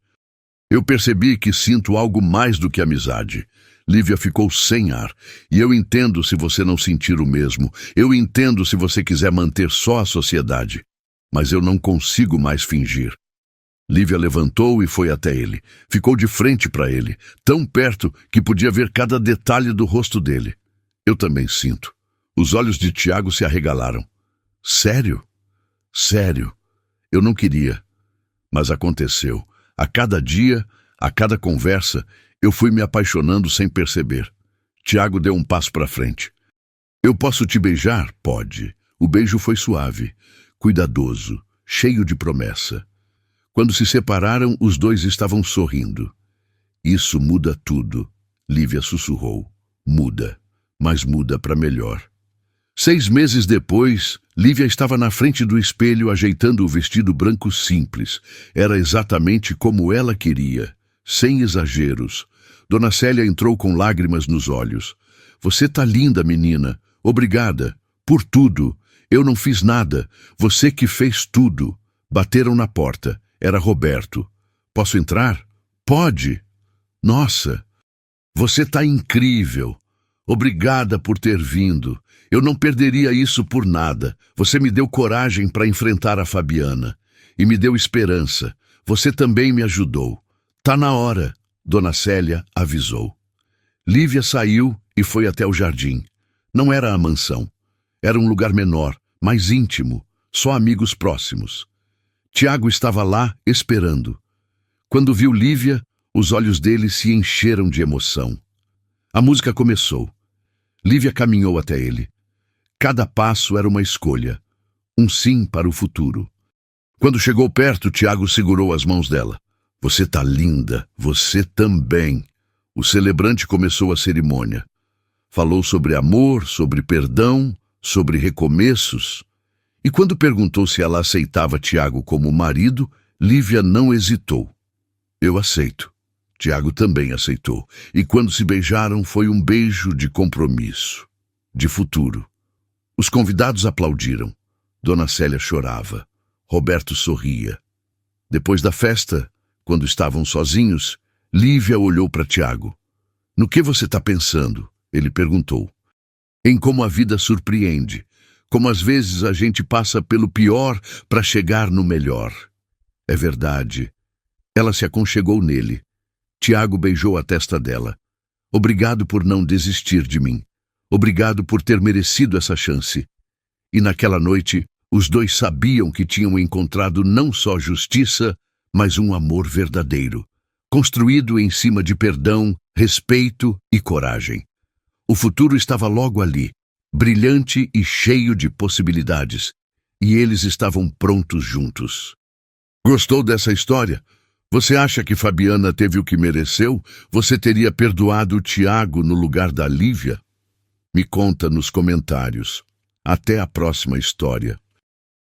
Eu percebi que sinto algo mais do que amizade. Lívia ficou sem ar. E eu entendo se você não sentir o mesmo. Eu entendo se você quiser manter só a sociedade. Mas eu não consigo mais fingir. Lívia levantou e foi até ele. Ficou de frente para ele, tão perto que podia ver cada detalhe do rosto dele. Eu também sinto. Os olhos de Tiago se arregalaram. Sério? Sério. Eu não queria. Mas aconteceu. A cada dia, a cada conversa, eu fui me apaixonando sem perceber. Tiago deu um passo para frente. Eu posso te beijar? Pode. O beijo foi suave, cuidadoso, cheio de promessa. Quando se separaram, os dois estavam sorrindo. Isso muda tudo, Lívia sussurrou. Muda, mas muda para melhor. 6 meses depois, Lívia estava na frente do espelho ajeitando o vestido branco simples. Era exatamente como ela queria, sem exageros. Dona Célia entrou com lágrimas nos olhos. Você tá linda, menina. Obrigada. Por tudo. Eu não fiz nada. Você que fez tudo. Bateram na porta. Era Roberto. Posso entrar? Pode. Nossa, você tá incrível. Obrigada por ter vindo. Eu não perderia isso por nada. Você me deu coragem para enfrentar a Fabiana. E me deu esperança. Você também me ajudou. Tá na hora, Dona Célia avisou. Lívia saiu e foi até o jardim. Não era a mansão. Era um lugar menor, mais íntimo, só amigos próximos. Tiago estava lá, esperando. Quando viu Lívia, os olhos dele se encheram de emoção. A música começou. Lívia caminhou até ele. Cada passo era uma escolha, um sim para o futuro. Quando chegou perto, Tiago segurou as mãos dela. Você tá linda, você também. O celebrante começou a cerimônia. Falou sobre amor, sobre perdão, sobre recomeços. E quando perguntou se ela aceitava Tiago como marido, Lívia não hesitou. Eu aceito. Tiago também aceitou. E quando se beijaram, foi um beijo de compromisso, de futuro. Os convidados aplaudiram. Dona Célia chorava. Roberto sorria. Depois da festa, quando estavam sozinhos, Lívia olhou para Tiago. No que você está pensando? Ele perguntou. Em como a vida surpreende. Como às vezes a gente passa pelo pior para chegar no melhor. É verdade. Ela se aconchegou nele. Tiago beijou a testa dela. Obrigado por não desistir de mim. Obrigado por ter merecido essa chance. E naquela noite, os dois sabiam que tinham encontrado não só justiça, mas um amor verdadeiro, construído em cima de perdão, respeito e coragem. O futuro estava logo ali, brilhante e cheio de possibilidades, e eles estavam prontos juntos. Gostou dessa história? Você acha que Fabiana teve o que mereceu? Você teria perdoado o Tiago no lugar da Lívia? Me conta nos comentários. Até a próxima história.